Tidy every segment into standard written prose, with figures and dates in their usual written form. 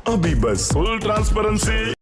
अभी बस full transparency.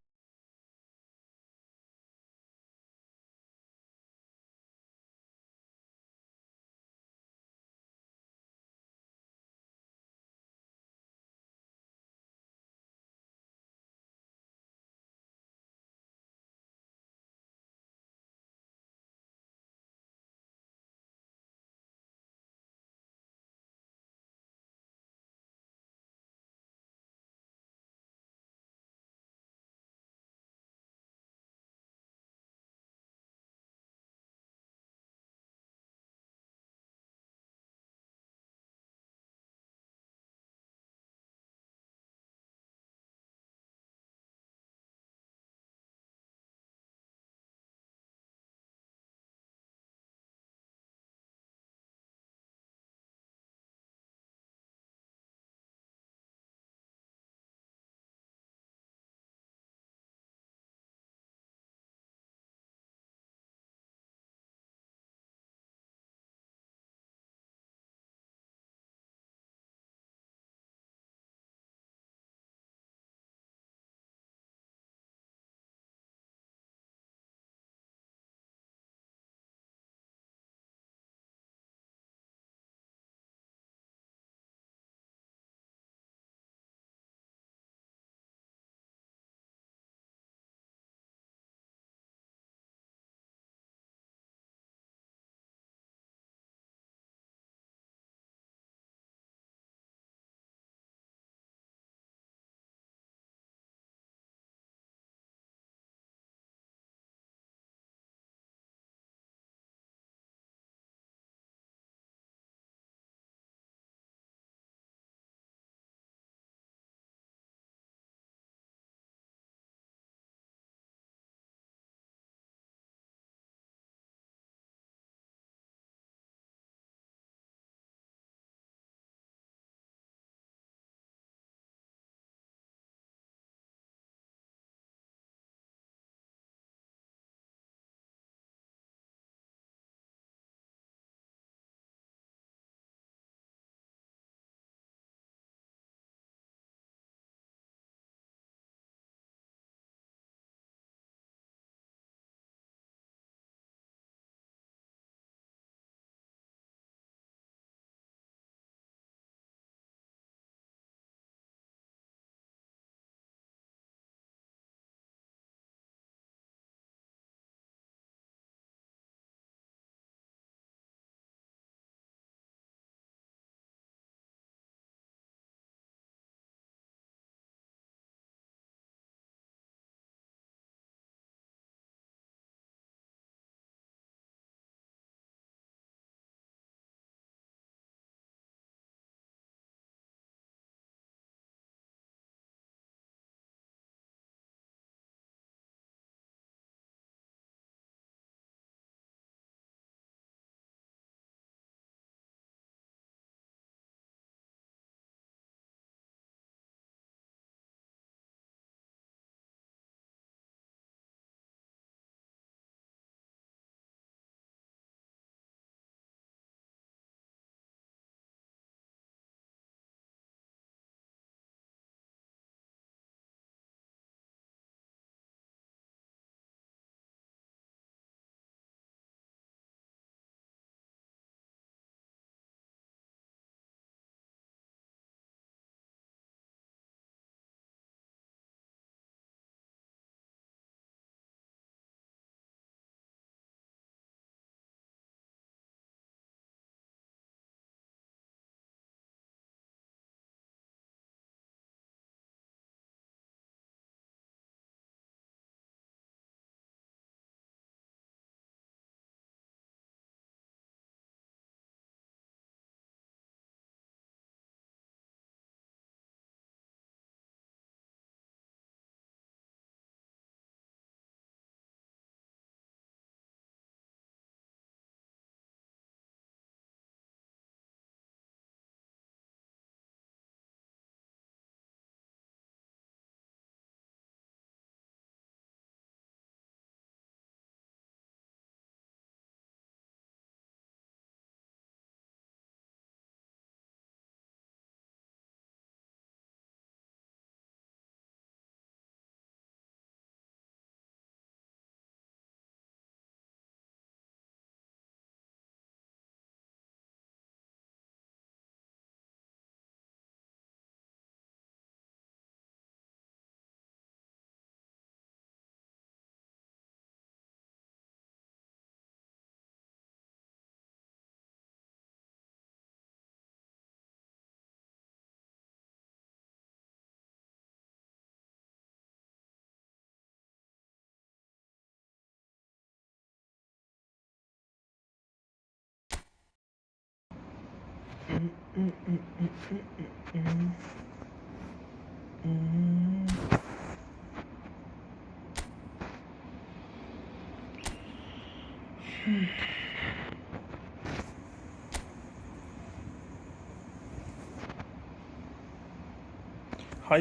Hi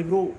bro.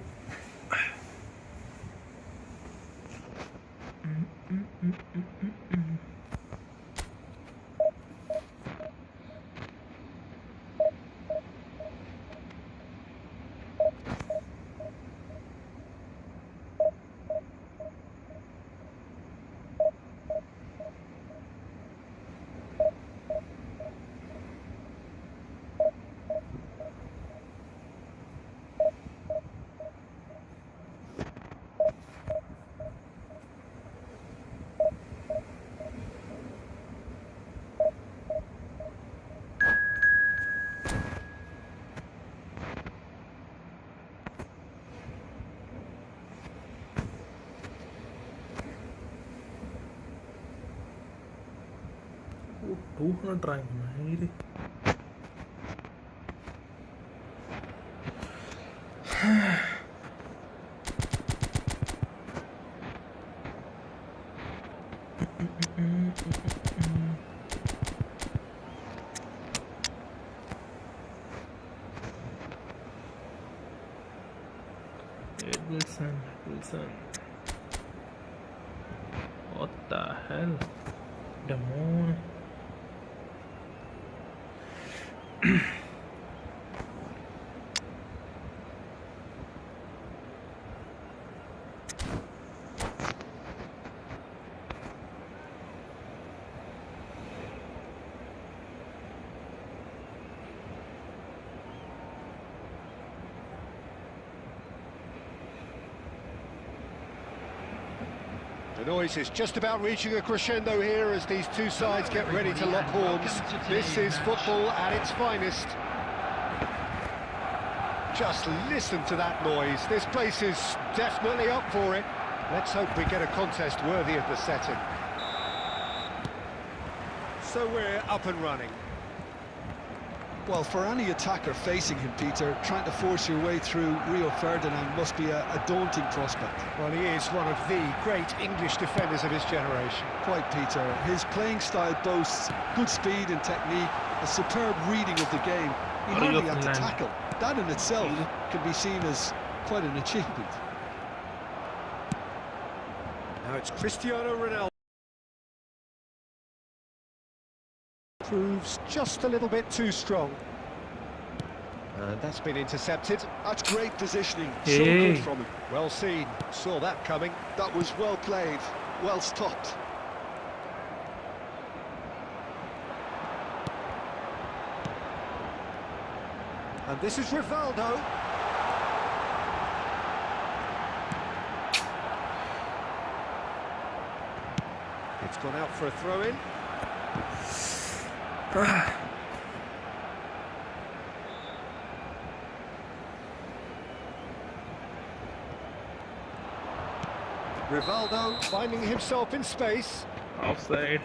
Oh, 200 rank, man. Wilson. What the hell? Damon. The noise is just about reaching a crescendo here as these two sides get ready to lock horns. This is football at its finest. Just listen to that noise. This place is definitely up for it. Let's hope we get a contest worthy of the setting. So we're up and running. Well, for any attacker facing him, Peter, trying to force your way through Rio Ferdinand must be a daunting prospect. Well, he is one of the great English defenders of his generation. Quite, Peter. His playing style boasts good speed and technique, a superb reading of the game. He hardly had to tackle. That in itself can be seen as quite an achievement. Now it's Cristiano Ronaldo. Proves just a little bit too strong. And that's been intercepted. That's great positioning. Hey. So good from him. Well seen. Saw that coming. That was well played, well stopped. And this is Rivaldo. It's gone out for a throw-in. Rivaldo finding himself in space. Offside.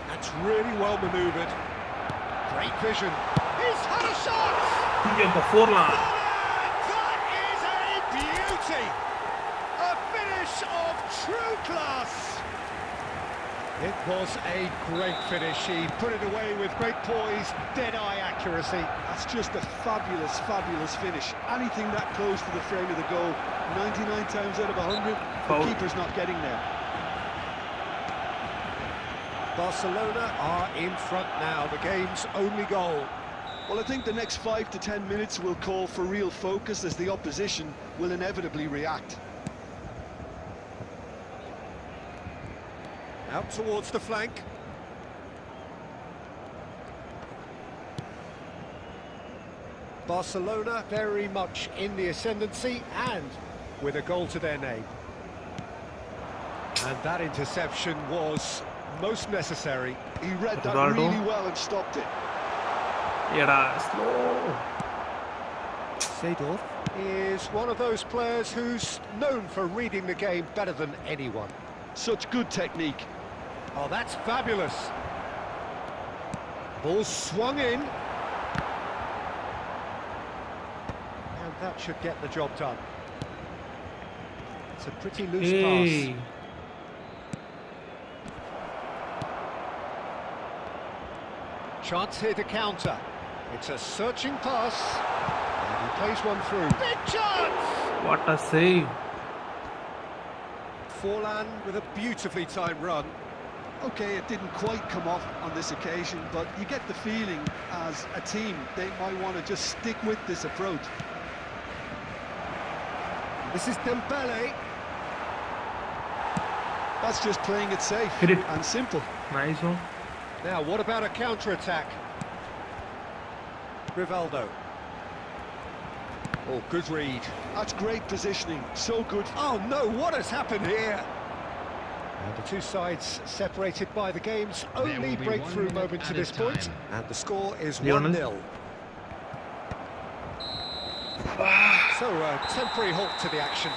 That's really well manoeuvred. Great vision. He's had a shot! That is a beauty! A finish of true class! It was a great finish. He put it away with great poise, dead-eye accuracy. That's just a fabulous, fabulous finish. Anything that close to the frame of the goal, 99 times out of 100, the keeper's not getting there. Barcelona are in front now, the game's only goal. Well, I think the next 5 to 10 minutes will call for real focus as the opposition will inevitably react. Out towards the flank. Barcelona very much in the ascendancy and with a goal to their name. And that interception was most necessary. He read that Ronaldo. really well and stopped it. Yeah, slow. Seedorf is one of those players who's known for reading the game better than anyone. Such good technique. Oh, that's fabulous. Ball swung in. And that should get the job done. It's a pretty loose Hey. pass. Chance here to counter. It's a searching pass. And he plays one through. Big chance! What a save. Forlan with a beautifully timed run. Okay, it didn't quite come off on this occasion, but you get the feeling as a team they might want to just stick with this approach. This is Dembele. That's just playing it safe Hit it. and simple. Nice one. Now, what about a counter-attack? Rivaldo. Oh, good read. That's great positioning, so good. Oh no, what has happened here? And the two sides separated by the game's only breakthrough moment to this point. And the score is Lionel. 1-0. So a temporary halt to the action.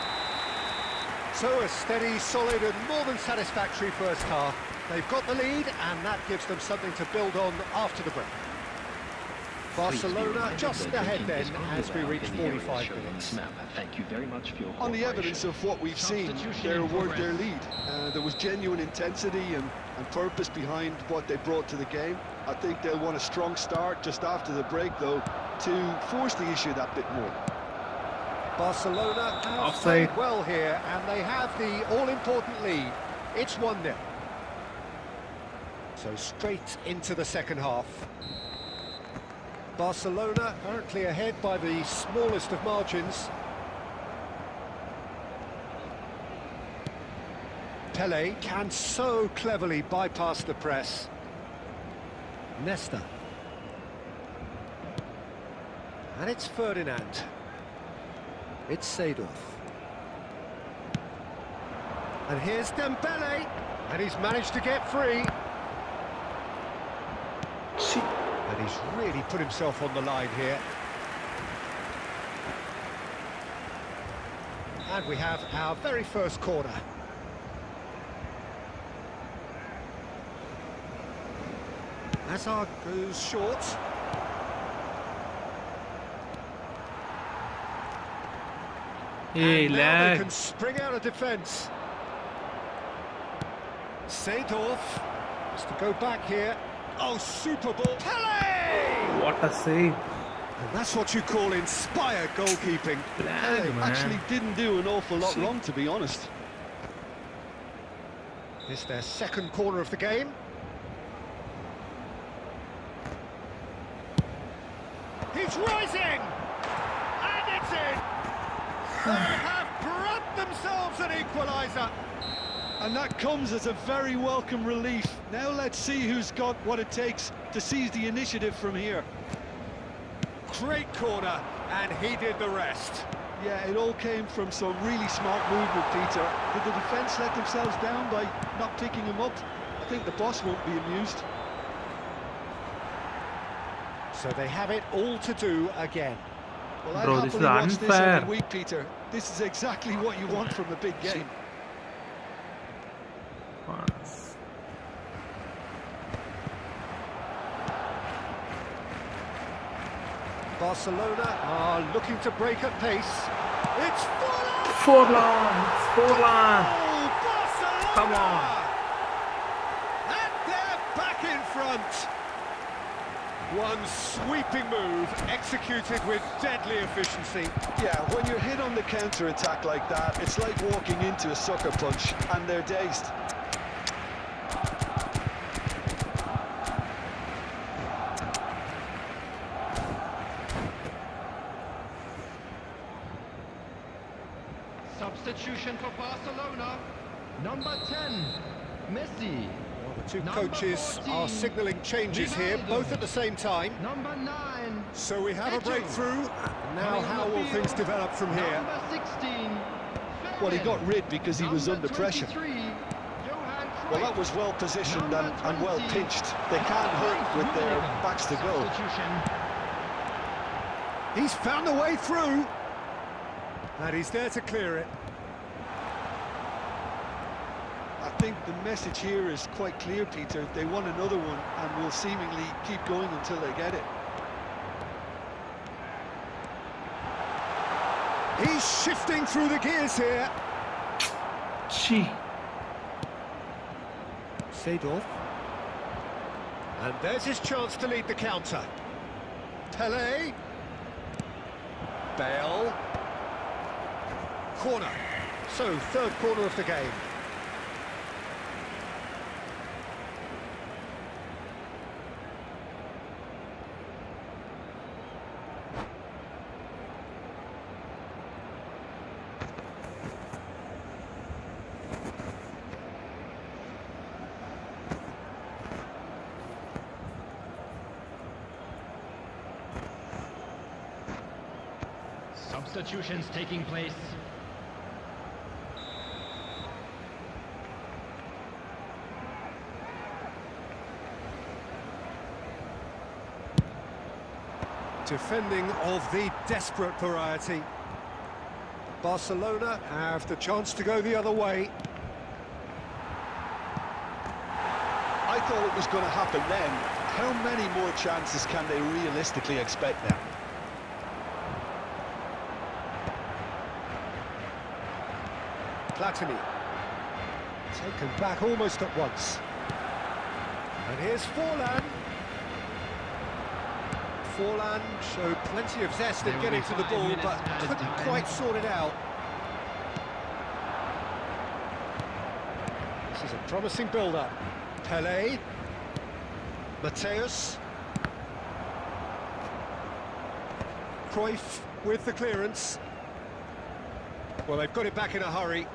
So a steady, solid and more than satisfactory first half. They've got the lead and that gives them something to build on after the break. Barcelona just ahead then as we reach 45 minutes. Thank you very much for your On the evidence of what we've seen, they were their lead. There was genuine intensity and purpose behind what they brought to the game. I think they'll want a strong start just after the break, though, to force the issue that bit more. Barcelona have Offside. played well here and they have the all-important lead. It's 1-0. So straight into the second half. Barcelona currently ahead by the smallest of margins. Pele can so cleverly bypass the press. Nesta. And it's Ferdinand. It's Seedorf. And here's Dembele. And he's managed to get free. And he's really put himself on the line here. And we have our very first corner. Hazard goes short. Hey, And now they lag. can spring out of defence. Seedorf has to go back here. Oh, super ball. Pele! What a save. And that's what you call inspired goalkeeping. Lag, They man. actually didn't do an awful lot See. wrong, to be honest. It's their second corner of the game. He's rising! And it's in! They have brought themselves an equaliser. And that comes as a very welcome relief. Now let's see who's got what it takes to seize the initiative from here. Great corner, and he did the rest. Yeah, it all came from some really smart movement, Peter. Did the defence let themselves down by not picking him up? I think the boss won't be amused. So they have it all to do again. Well, I'd Bro, this happily is watch this unfair. every week, Peter. This is exactly what you want from a big game. Pass. Barcelona are looking to break at pace. It's Forlan! Forlan. Forlan. Oh, Barcelona! Come on. And they're back in front. One sweeping move executed with deadly efficiency. Yeah, when you're hit on the counter-attack like that, it's like walking into a sucker punch, and they're dazed. Substitution for Barcelona. Number 10, Messi. Well, the two Number coaches 14, are signalling changes here, Ronaldo. both at the same time. Number 9, So we have a Eto. breakthrough. Now Coming how on the will field, things develop from here? Number 16, Well, he Ferran. got rid because he was Number under pressure. 23, Johan Cruyff. Well, that was well positioned and well pitched. They can't hurt with their backs to goal. He's found a way through. And he's there to clear it. I think the message here is quite clear, Peter. They want another one and will seemingly keep going until they get it. He's shifting through the gears here. Gee. Seedorf. And there's his chance to lead the counter. Pelé. Bale. Corner. So, third corner of the game. Substitutions taking place. Defending of the desperate variety. Barcelona have the chance to go the other way. I thought it was going to happen then. How many more chances can they realistically expect now? Platini. Taken back almost at once. And here's Forlan. Forlan showed plenty of zest in getting to the ball, but couldn't quite sort it out. This is a promising build-up. Pelé. Mateus. Cruyff with the clearance. Well, they've got it back in a hurry.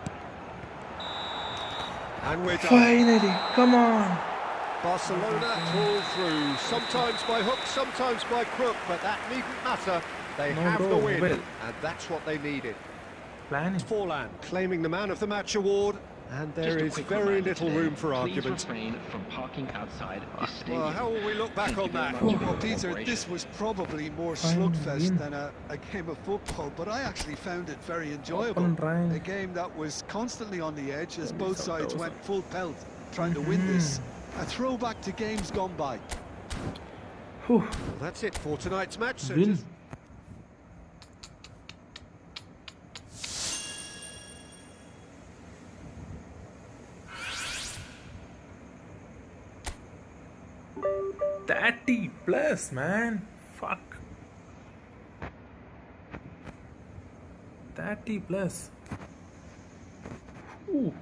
And we're done. Finally, come on. Barcelona pull through, sometimes by hook, sometimes by crook, but that needn't matter. They have the win, and that's what they needed. Planning. Forlan claiming the Man of the Match award, and there is very little room for argument. Refrain from parking outside this stadium. Well, how will we look back on that? Well, Peter, this was probably more slugfest than a game of football, but I actually found it very enjoyable. A game that was constantly on the edge as both sides went full pelt, trying to win this. A throwback to games gone by. Whew. Well, that's it for tonight's match. So Win. just +30, man. Fuck. 30+. Ooh.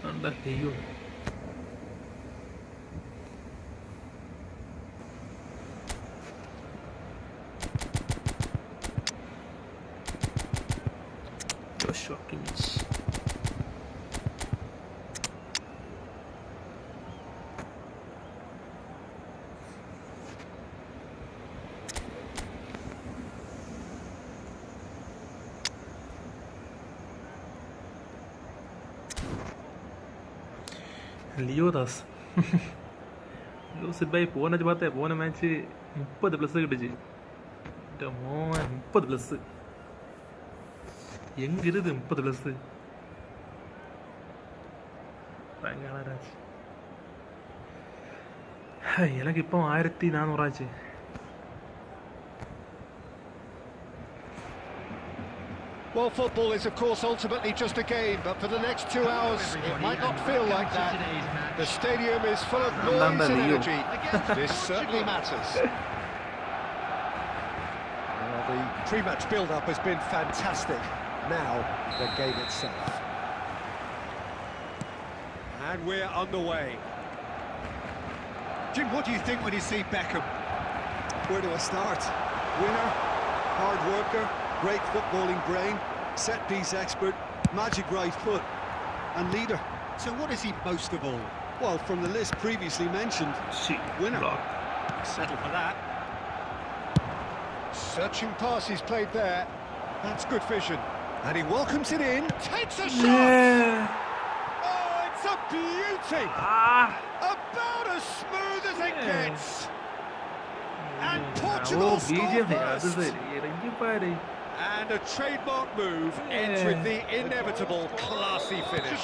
Anda Leo. Joshua Kimmich. ലിയോദാസ് ലൂസിഡ് ബൈ പോകുന്ന match 30+ കിട്ടിച്ച് എൻ്റെ മോൻ 30+. எங்க இருக்குது 30 plus எனக்கு இப்போ 1400 ஆச்சு. Well, football is, of course, ultimately just a game, but for the next 2 hours, it might not feel like that. The stadium is full of noise and energy. This certainly matters. Well, the pre-match build-up has been fantastic. Now, the game itself. And we're underway. Jim, what do you think when you see Beckham? Where do I start? Winner, hard worker, great footballing brain, set-piece expert, magic right foot, and leader. So what is he most of all? Well, from the list previously mentioned, winner. Block. Settle for that. Searching pass he's played there. That's good vision. And he welcomes it in. Takes a shot! Yeah. Oh, it's a beauty! About as smooth as it gets. And Portugal score first. And a trademark move ends with the inevitable classy finish.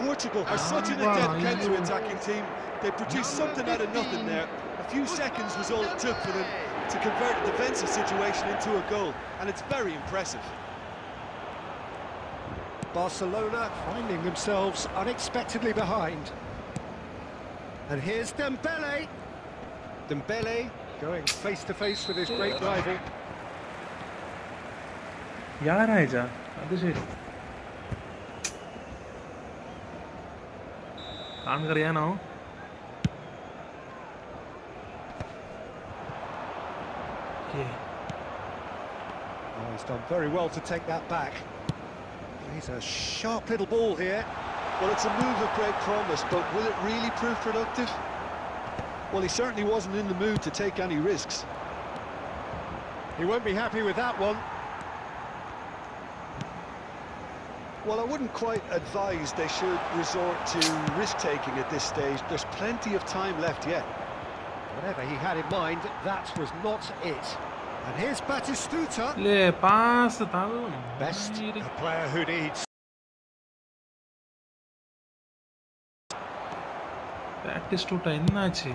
Portugal are such an adept counter-attacking team. They produced something out of nothing there. A few seconds was all it took for them to convert a defensive situation into a goal, and it's very impressive. Barcelona finding themselves unexpectedly behind. And here's Dembele. Dembele going face-to-face with his great rival. யாராய்ச்சா அது சரி காண்கறியானோ Oh, he's done very well to take that back. He's a sharp little ball here. Well, it's a move of great promise, but will it really prove productive? Well, he certainly wasn't in the mood to take any risks. He won't be happy with that one. Well, I wouldn't quite advise they should resort to risk-taking at this stage. There's plenty of time left yet. Whatever he had in mind, that was not it. And here's Batistuta. லே pass தாவும் Best, a player who needs. Batistuta என்னாச்சு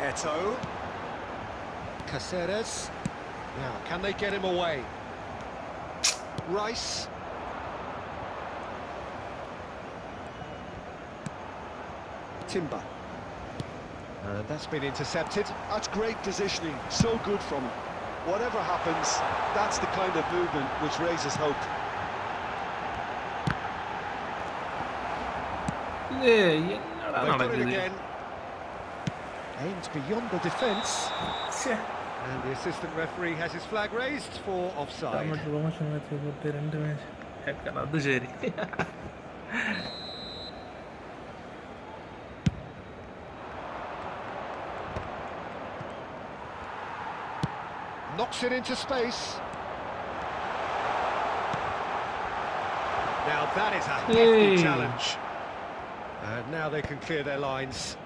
Eto'o. Caceres. Now, can they get him away? Rice. Timber. And that's been intercepted. That's great positioning, so good from him. Whatever happens, that's the kind of movement which raises hope. லே என்னடா They've done it நடக்குது again. Aimed beyond the defence. ச்சே And the assistant referee has his flag raised for offside. Promotion match pot രണ്ട് match ഹെക്കൻ അത് ശരി Knocks it into space. Now that is a hefty Hey. challenge. And now they can clear their lines.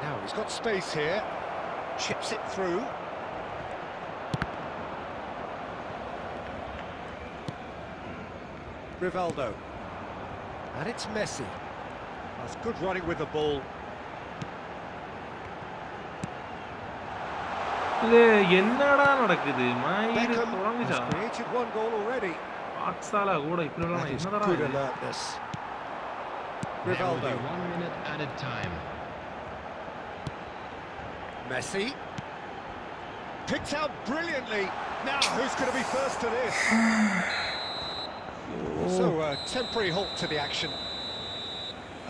Now he's got space here. Chips it through. Rivaldo. And it's Messi. That's good running with the ball. லே என்னடா நடக்குது மயிறு Beckham தொடங்குச்சா has created one goal already. வாட்ஸால கூட இப்படி எல்லாம் That is என்னடா good இது? alertness. There will Rivaldo. be 1 minute added time. Messi. Picked out brilliantly. Now, who's going to be first to this? So, a temporary halt to the action.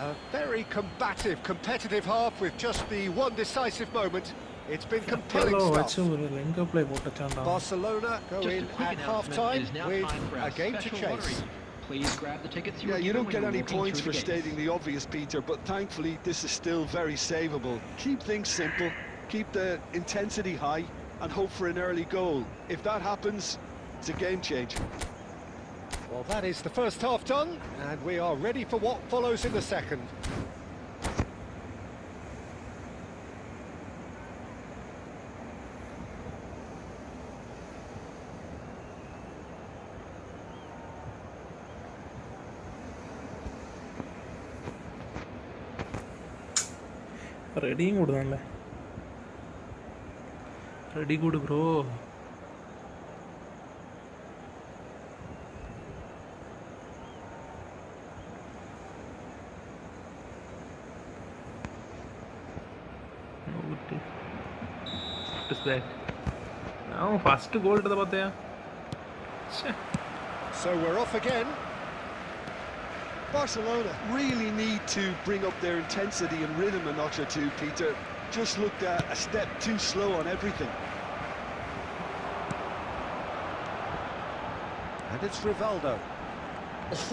A very combative, competitive half with just the one decisive moment. It's been compelling எவ்வளோ வச்சு stuff. ஒரு லெங்க play போட்டுச்சான்டா Barcelona go Just in a quick at announcement. It half-time is now with time for a game to special chase. lottery. Please grab the tickets you Yeah, were you given don't when get you were any walking points through for the stating gates. the obvious, Peter, but thankfully this is still very savable. Keep things simple, keep the intensity high, and hope for an early goal. If that happens, it's a game changer. Well, that is the first half done, and we are ready for what follows in the second. റെഡിയും കൂടുന്നല്ലേ. Ready കൂട് bro. First goal ഇട്ടത് പത്തയാ. So we're off again. Barcelona really need to bring up their intensity and rhythm a notch or two, Peter. Just looked a step too slow on everything. And it's Rivaldo.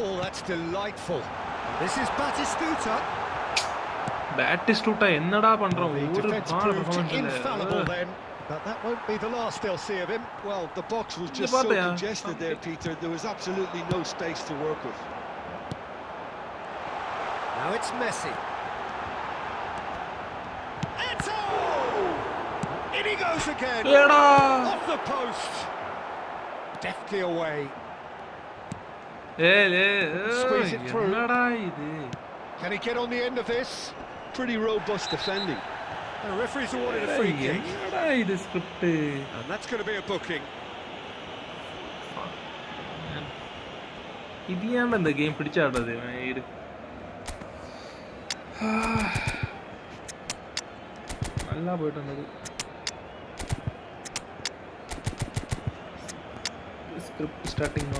Oh, that's delightful. This is Batistuta. Batistuta എന്നടാ പண்றோம். The defence proved infallible then, but that won't be the last they'll see of him. Well, the box was just so congested there, Peter. There was absolutely no space to work with. Now it's Messi. Eto'o! In he goes again. Off the post. Deftly away. Squeeze it through. Can he get on the end of this? Pretty robust defending. The referee's awarded a free kick. And that's going to be a booking. ഇതാണ് എന്താ game പിടിച്ചാടത്. നല്ല പോയിട്ടുണ്ടത്. Script starting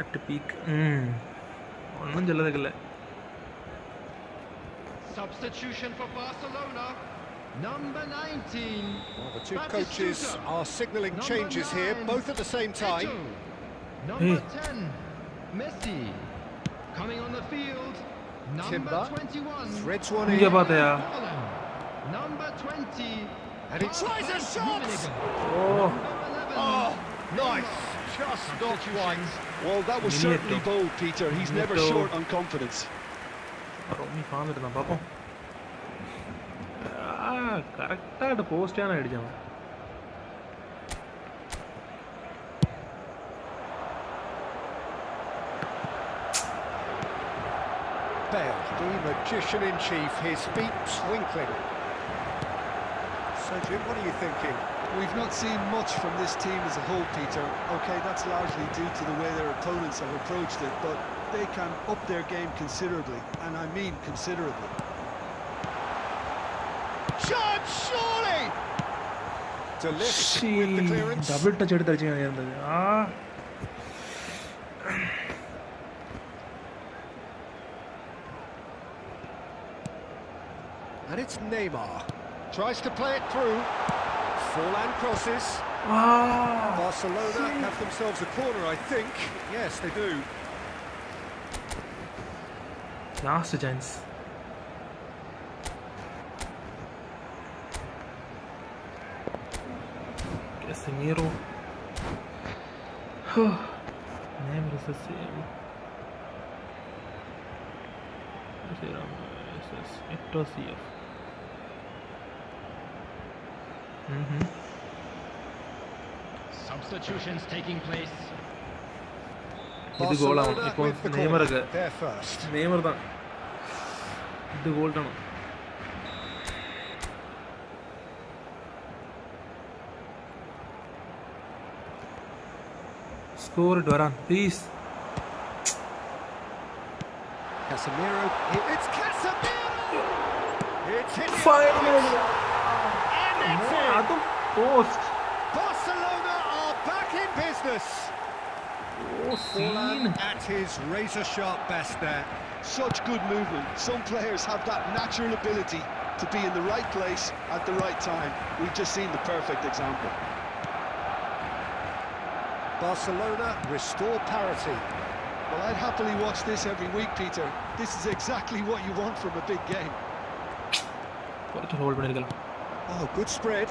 at peak ഒന്നും ചെല്ലതല്ലേ. Substitution for Barcelona. Number 19. Well, the two coaches are signalling changes here, both at the same time. Number 10, Messi. Coming on the field, number 21. Threads one in. Number 20. And he tries a shot! Oh, nice. Just not quite. Well, that was certainly bold, Peter. He's never short on confidence. കറക്റ്റായിട്ട് പോസ്റ്റാണ് അടിച്ചത്. Bale, the magician in chief, his feet twinkling. So Jim, what are you thinking? We've not seen much from this team as a whole, Peter. OK, that's largely due to the way their opponents have approached it, but they can up their game considerably, and I mean considerably. Shot, surely! To lift with the clearance. Double touch എടുത്ത് കളിച്ചാൽ മതിയായിരുന്നത്. And it's Neymar. Tries to play it through. Forlan crosses. Barcelona have themselves a corner, I think. Yes, they do. Last chance. Casemiro. Neymar is the same. Substitutions taking place. ഇത് ഗോളാണ്. ഇപ്പോൾ നെയ്മറൊക്കെ Neymar தான். ഇത് ഗോൾഡാണ്. Score ഇട്ട് വരാൻ please. Casemiro. It's Casemiro. It's hit. Finally. അതും post. Barcelona are back in business. Forlan at his razor-sharp best there. Such good movement. Some players have that natural ability to be in the right place at the right time. We've just seen the perfect example. Barcelona restore parity. Well, I'd happily watch this every week, Peter. This is exactly what you want from a big game. Oh, good spread.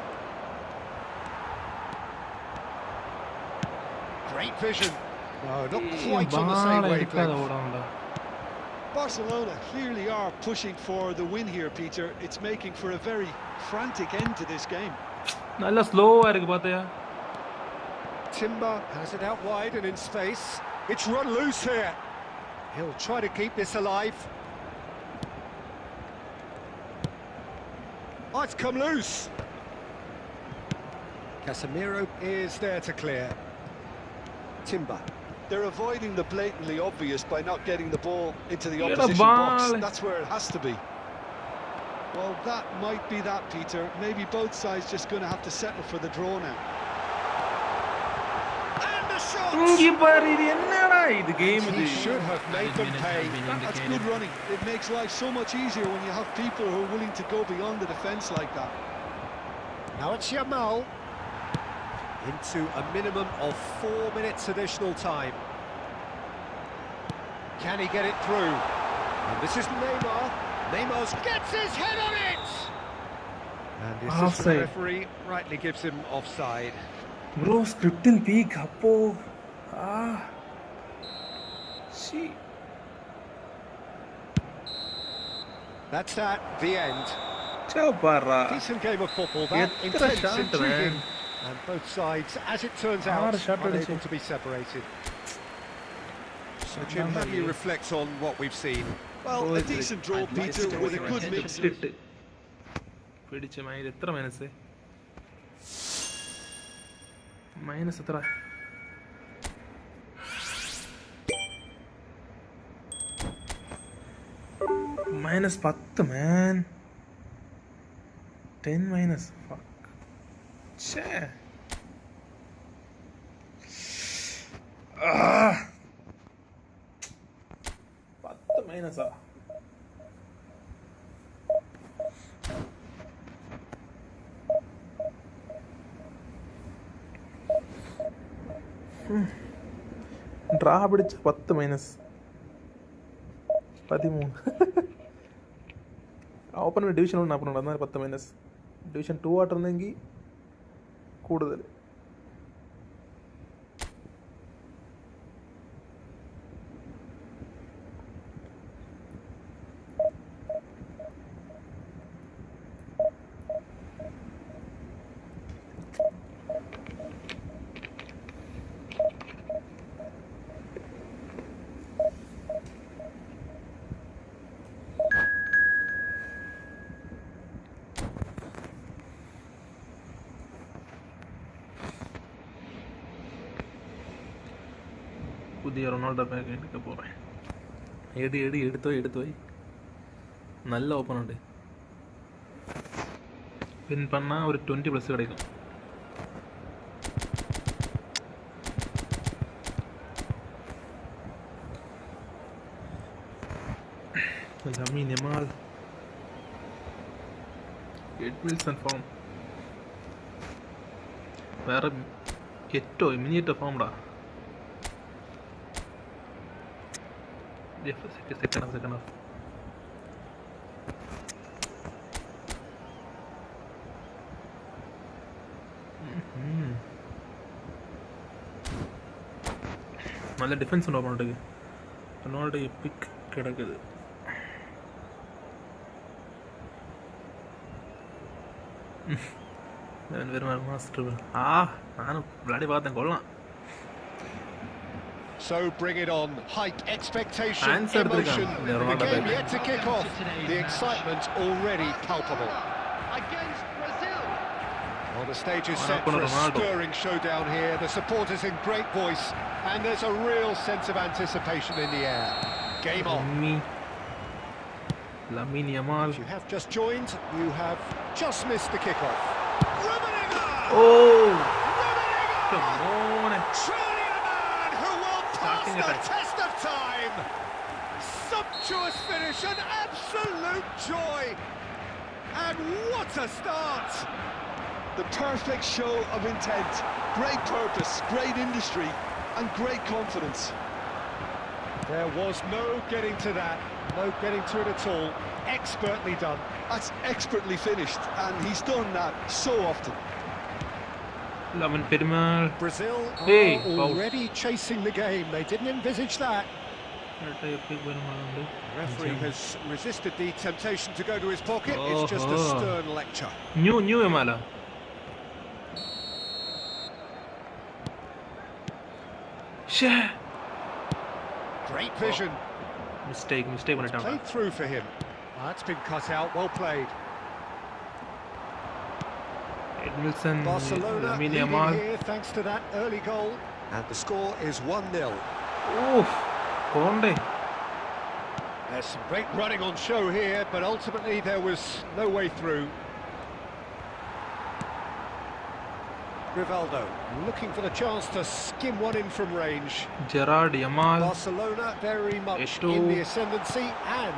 Great vision. No, not quite on the same wavelength. Barcelona clearly are pushing for the win here, Peter. It's making for a very frantic end to this game. Nalla slow ആയിരിക്കും പാത്തയാ. Timber has it out wide and in space. It's run loose here. He'll try to keep this alive. Oh, it's come loose. Casemiro is there to clear. Timber. They're avoiding the blatantly obvious by not getting the ball into the Get a opposition box. ball. That's where it has to be. Well, that might be that, Peter. Maybe both sides just going to have to settle for the draw now. And the shot! இது என்னடா இது game He இது should have made them pay. That's good running. It makes life so much easier when you have people who are willing to go beyond the defence like that. Now it's Yamal. Into a minimum of 4 minutes additional time. Can he get it through? And this is Neymar. Neymar gets his head on it! And the assistant Offside. referee rightly gives him offside. Bro ஸ்கிரிப்டின் peak அப்போ ஷி That's that, the end. பாரா Decent game of football, that. Get the Intense, shot, intriguing. man. And both sides, as it turns out, Hard shot, unable Richie. to be separated. So Jim, how do you reflect on what we've seen? Well, a decent draw, Peter, with a good mix. പിടിച്ച് minus എത്ര minus minus എത്ര -10 man 10 minus fuck ഛേ 10 മൈനസാ ഡ്രാ പിടിച്ച് 10 minus 13 open division 1 ആപ്പുണ്ട് എന്നാൽ 10 minus division 2 ആയിട്ടുണ്ടെങ്കിൽ കൂടുതൽ പുതിയ Ronaldo bag എടുക്ക പോகிறேன் എടുത്തോയി நல்ல ஓப்பன் உண்டு வின் பண்ணால் ஒரு 20+ கிடைக்கும் Lamine Yamal Edmilson form വേറെ ഏറ്റവും ഇമിനിയേറ്റ് ഫോംടാ second half. നല്ല ഡിഫൻസ് ഉണ്ടോ റൊണാൾഡോക്ക് റൊണാൾഡോ എപ്പിക് കിടക്കുത് മാസ്റ്റർ ഞാനും ബ്ലാഡി ഭാഗത്തേക്ക് കൊള്ളാം. So bring it on. Height, expectation, Answer emotion. the The game yet to kick off. The excitement already palpable. Against Brazil. Well, the stage is set Ronaldo. for a stirring showdown here. The supporters in great voice, and there's a real sense of anticipation in the air. Game on. Lamine Yamal. If you have just joined, you have just missed the kickoff. Oh! Come on! Truly a man who will pass Starting the attack. test of time. Sumptuous finish, an absolute joy. And what a start! The perfect show of intent, great purpose, great industry, and great confidence. There was no getting to that, no getting to it at all. Expertly done. That's expertly finished, and he's done that so often. Lamine Yamal. Brazil Hey, are foul. already chasing the game. They didn't envisage that. Epic win. The referee has resisted the temptation to go to his pocket. It's just a stern lecture. New Yamal. Great vision. Mistake பண்ணிட்டாங்க. Played through for him. That's been cut out. Well played. Edmilson, Barcelona Lamine leading Yamal. here thanks to that early goal. And the score is 1-0. Oof, Conde. There's some great running on show here, but ultimately there was no way through. Rivaldo looking for the chance to skim one in from range. Gerard Yamal. Barcelona very much Eto'o. in the ascendancy and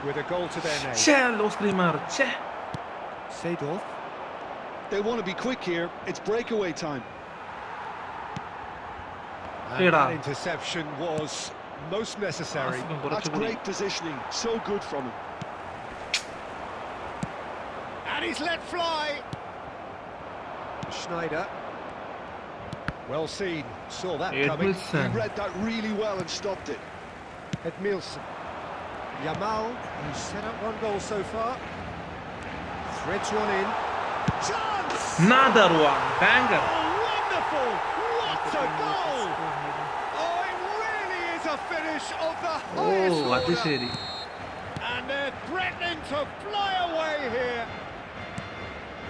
with a goal to their name. Che, low screamer. Che. Seedorf. They want to be quick here. It's breakaway time. And that interception was most necessary. That's great positioning. So good from him. And he's let fly. Schneider. Well seen. Saw that coming. He read that really well and stopped it. Edmilson. Yamal, who's set up one goal so far. Threads one in. Chance! Another one. Banger. Oh, wonderful! What a goal! Oh, it really is a finish of the highest Oh, order. Adisheri. And they're threatening to fly away here.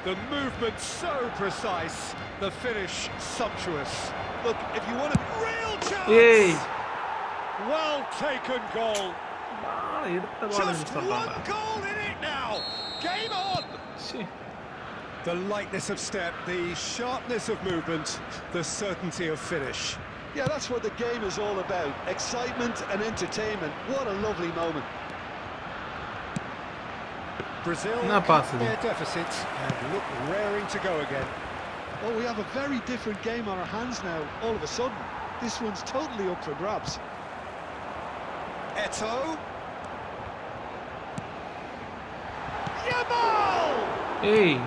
The movement so precise, the finish sumptuous. Look, if you want a real chance, Hey. well taken goal. எடுத்த பால் Just one goal in it now. Game on. The lightness of step, the sharpness of movement, the certainty of finish. Yeah, that's what the game is all about. Excitement and entertainment. What a lovely moment. Brazil cut their deficits and look raring to go again. Oh, we have a very different game on our hands now, all of a sudden. This one's totally up for grabs. Eto'o. Yamal! Hey.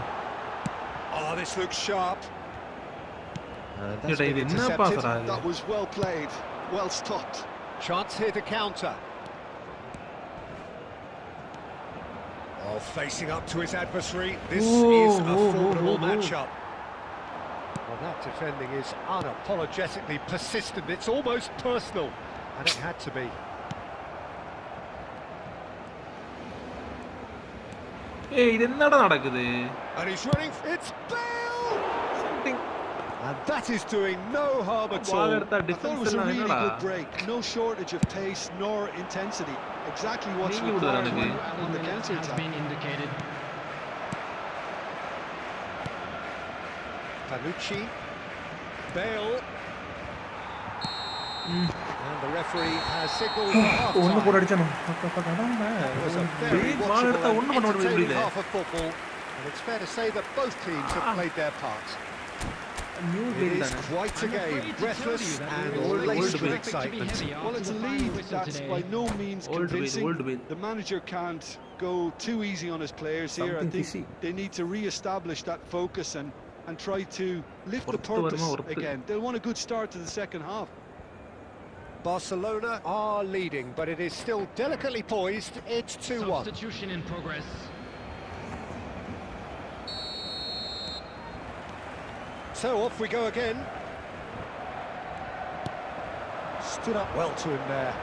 Oh, this looks sharp. That's been intercepted. That was well played, well stopped. Chance here to counter. Oh, facing up to his adversary. This is a formidable matchup. Well, that defending is unapologetically persistent. It's almost personal, and it had to be. Hey, என்னடா நடக்குது? And he's running. It's Bale! Something. And that is doing no harm at Ball all. எடுத்தா I thought it defense was a எல்லாம் really என்னடா? good break. No shortage of pace nor intensity. Exactly what's நீங்க விடுறா required எனக்கு. on the counter attack. Panucci, Bale, and the referee has signalled for ஒன்னு போட half-time. அடிச்சானோ? It was a very பால் எடுத்தா watchable ஒன்னு and பண்ண entertaining முடியல. half of football, and it's fair to say that both teams have played their part. New It game is தானே. quite a game, breathless and Old laced with way. excitement. Well, it's a lead that's by no means Old way, convincing. old way. The manager can't go too easy on his players here. I Something think fishy. they need to re-establish that focus and try to lift the Orthu purpose varuma, orthu. again. They'll want a good start to the second half. Barcelona are leading, but it is still delicately poised. It's 2-1. Substitution in progress. So off we go again. Stood up well to him there.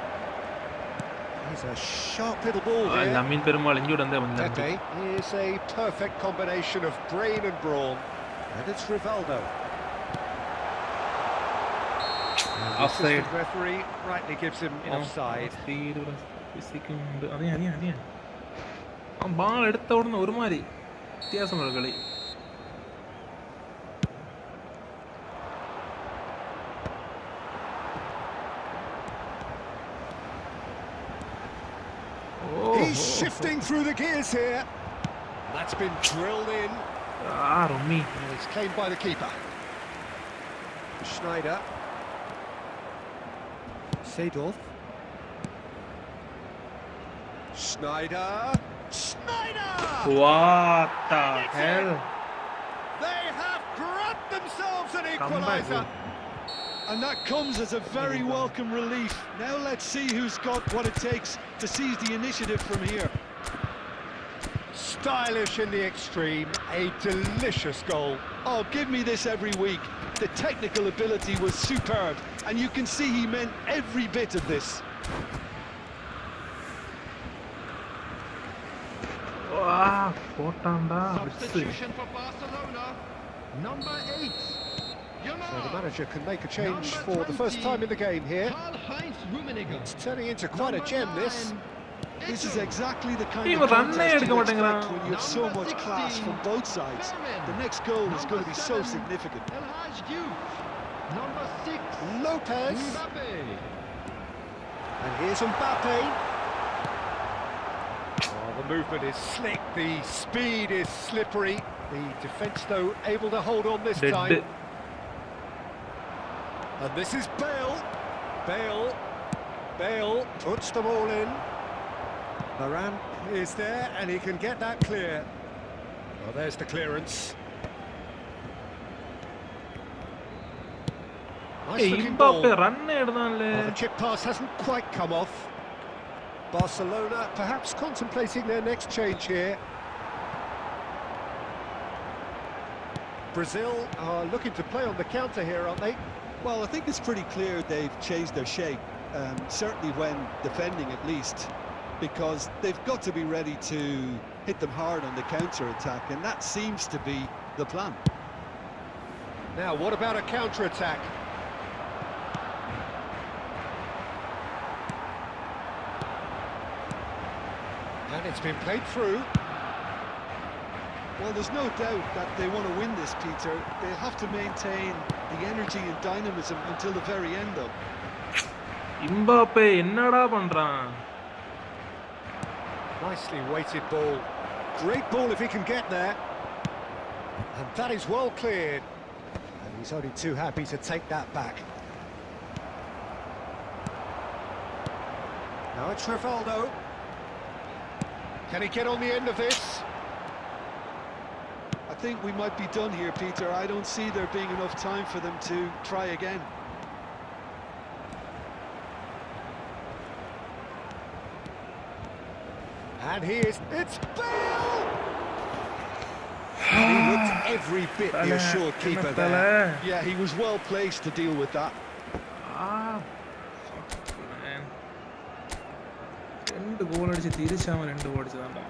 He's a sharp little ball here. Lamine Perumal injured and then Pepe is a perfect combination of brain and brawn. And it's Rivaldo. And the Offside. assistant referee rightly gives him offside. பால் எடுத்த உடனே ஒரு மாதிரி வித்தியாசம் களி. He's shifting through the gears here. That's been drilled in. Romy. And it's claimed by the keeper. Schneider. Seedorf. Schneider. Schneider! What the hell? They have grabbed themselves an Come back, equaliser. And that comes as a very welcome relief. Now let's see who's got what it takes to seize the initiative from here. Stylish in the extreme, a delicious goal. Oh, give me this every week. The technical ability was superb, and you can see he meant every bit of this. Substitution for Barcelona. Number 8. So the manager can make a change for the first time in the game here. Karl-Heinz Rummenigge. It's turning into quite a gem, this. This is exactly the kind He of was contest you unnailed, expect when you have so Number much class 16, from both sides. Berman. The next goal is going to be so 7, significant. El Hadji Diouf. Number 6. Lopez. Mbappe. And here's Mbappe. Oh, the movement is slick, the speed is slippery. The defence, though, able to hold on this Dead. time. And this is Bale. Bale puts them all in. Varane is there, and he can get that clear. Well, there's the clearance. Nice looking ball. Run ഇടുന്നല്ലേ Well, the chip pass hasn't quite come off. Barcelona perhaps contemplating their next change here. Brazil are looking to play on the counter here, aren't they? Well, I think it's pretty clear they've changed their shape, certainly when defending at least, because they've got to be ready to hit them hard on the counter-attack, and that seems to be the plan. Now, what about a counter-attack? And it's been played through. Well, there's no doubt that they want to win this, Peter. They'll have to maintain the energy and dynamism until the very end, though. Mbappe என்னடா பண்றான்? Nicely weighted ball. Great ball if he can get there. And that is well cleared. And he's only too happy to take that back. Now it's Rivaldo. Can he get on the end of this? I think we might be done here, Peter. I don't see there being enough time for them to try again. And it's Bale! He looked every bit the assured keeper there. Yeah, he was well placed to deal with that. രണ്ട് goal അടിച്ച് തിരിച്ചാൽ 2 goal അടിച്ചതാണ്ടാ.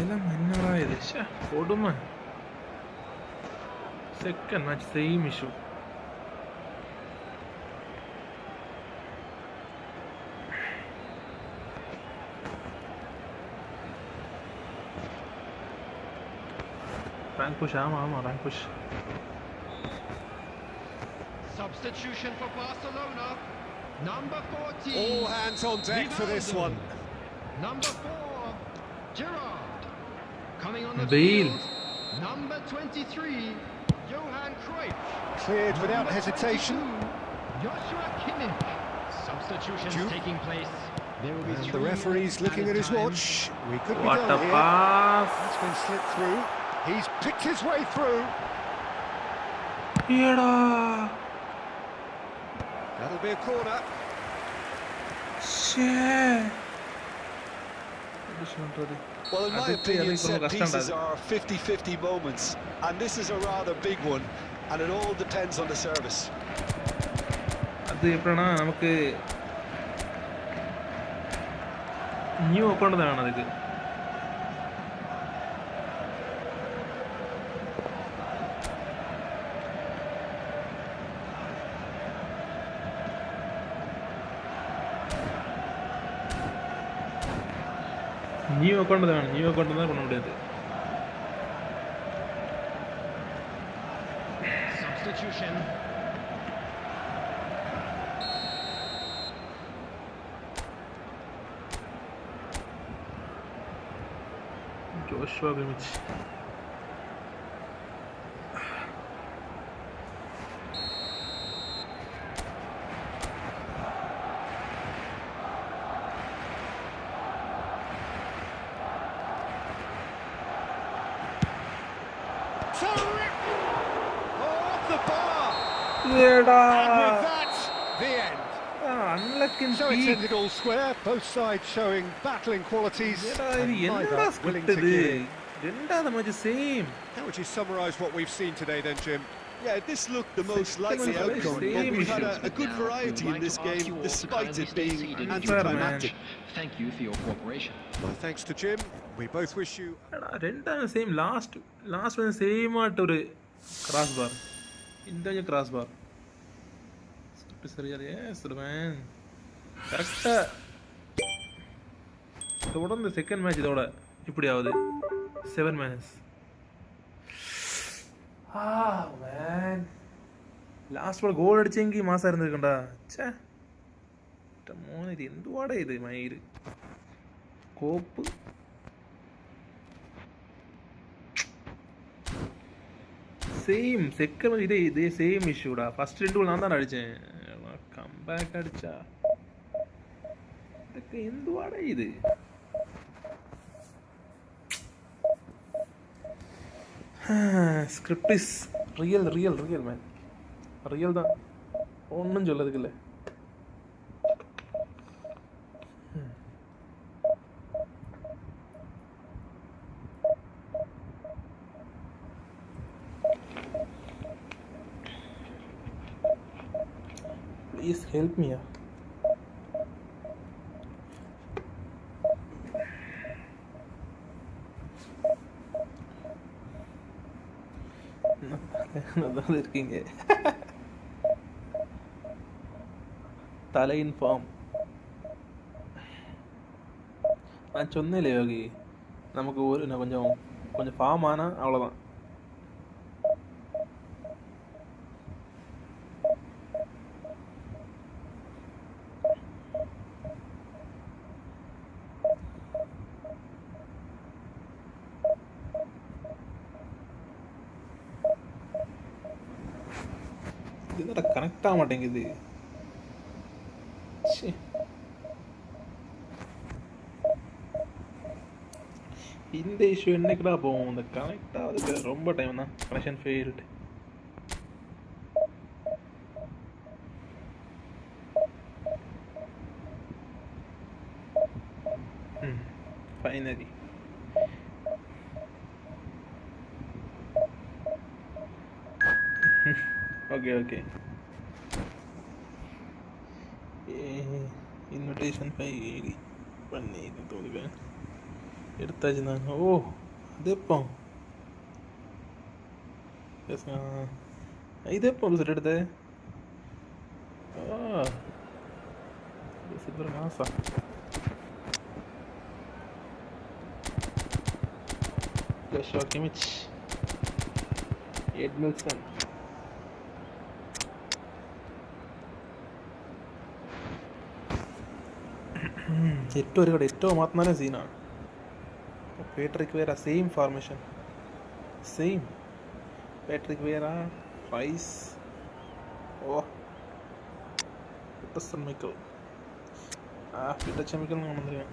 എല്ലാം എന്നടാ ഇത്? കൊടുമ. Second match same issue. Rank push, rank push. Substitution for Barcelona. Number 14. All hands on deck for this one. Number 4. Gerrard. Coming on the Bale. field. Number 23. Johan Cruyff. Cleared without hesitation. 2, Joshua Kimmich. Substitutions taking place. There will be And 3 the referee's looking at his watch. We could be What done a here. pass! That's been slipped through. He's picked his way through. എടാ That'll be a corner. ശ്ശേ. Well, in my opinion, set pieces are 50-50 moments, and this is a rather big one, and it all depends on the service. അത് എപ്പോഴാണ് നമുക്ക് new നോക്കേണ്ടതാണ് അതൊക്കെ. New നോക്കേണ്ടതാണ് பண்ண முடியாது. Substitution. Joshua Kimmich. Off the bar. എടാ And with that, the end. unlucky So it's peak. ended all square, both sides showing battling qualities. എടാ and ഇത് neither എന്നടാ willing സ്ക്രിപ്റ്റ് to ഇത്? give in. രണ്ടാമത്തെ match same. How would you summarise what we've seen today then, Jim? Yeah, this looked the most likely outcome, but we had a good variety in this game, despite it being anticlimactic. Thank you for your cooperation. Well, thanks to Jim. We both wish you. ரெண்டாவது same last வந்து same ஆட்டு ஒரு cross பார் இந்த cross பார் சரியா சொல்லுவேன் கரெக்டாக இதோட இந்த செகண்ட் மேட்ச் இதோட இப்படி ஆகுது 7 minutes. மேன் லாஸ்ட் பால் கோல் அடிச்செங்கி மாசா இருந்திருக்கண்டா சே மோன இது எந்துவாட இது மயிறு கோப்பு சேம் செகண்ட் இதே சேம் இஷ்யூடா ஃபர்ஸ்ட் 2 நான் தான் அடித்தேன் கம்பேக் அடிச்சா இதுக்கு எந்துவாட இது script is real man real தான் ஒன்றும் சொல்லதுக்கு இல்லை ப்ளீஸ் ஹெல்ப் மீயா இருக்கீங்க தலையின் ஃபார்ம் நான் சொன்னேன் யோகி நமக்கு நான் கொஞ்சம் ஃபார்ம் ஆனா அவ்வளோதான் கனெக்ட் ஆக மாட்டேங்குது இந்த இஷ்யூ என்னைக்குடா போகும் இந்த கனெக்ட் ஆகுதுக்கு ரொம்ப டைம் தான் connection failed finally okay invitation file பண்ணி தோணுவேன் எடுத்தாச்சு நான் ஓ அது எப்போ இது எப்போ சார் எடுத்த டிசம்பர் மாதம் ஜோஷுவா கிமிச் எட்மில்சன் എട്ടോ ഒരു കട എട്ടോ മാറ്റുന്നാലേ സീനാണ് പേട്രിക് വേറ സെയിം ഫാർമേഷൻ സെയിം പേട്രിക് വേറ റൈസ് ഓ പിട്ടസൺ മിക്കൽ പിട്ടച്ചമിക്കൽ കാണുന്നില്ല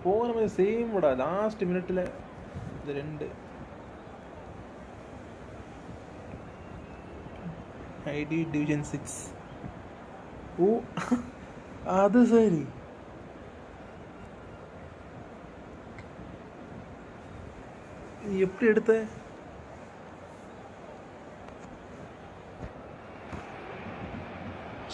പോന സെയിം ഇവിടെ ലാസ്റ്റ് മിനിറ്റിലെ ഇത് 2 ID Division 6 ഓ அது சரி நீ எப்படி எடுத்த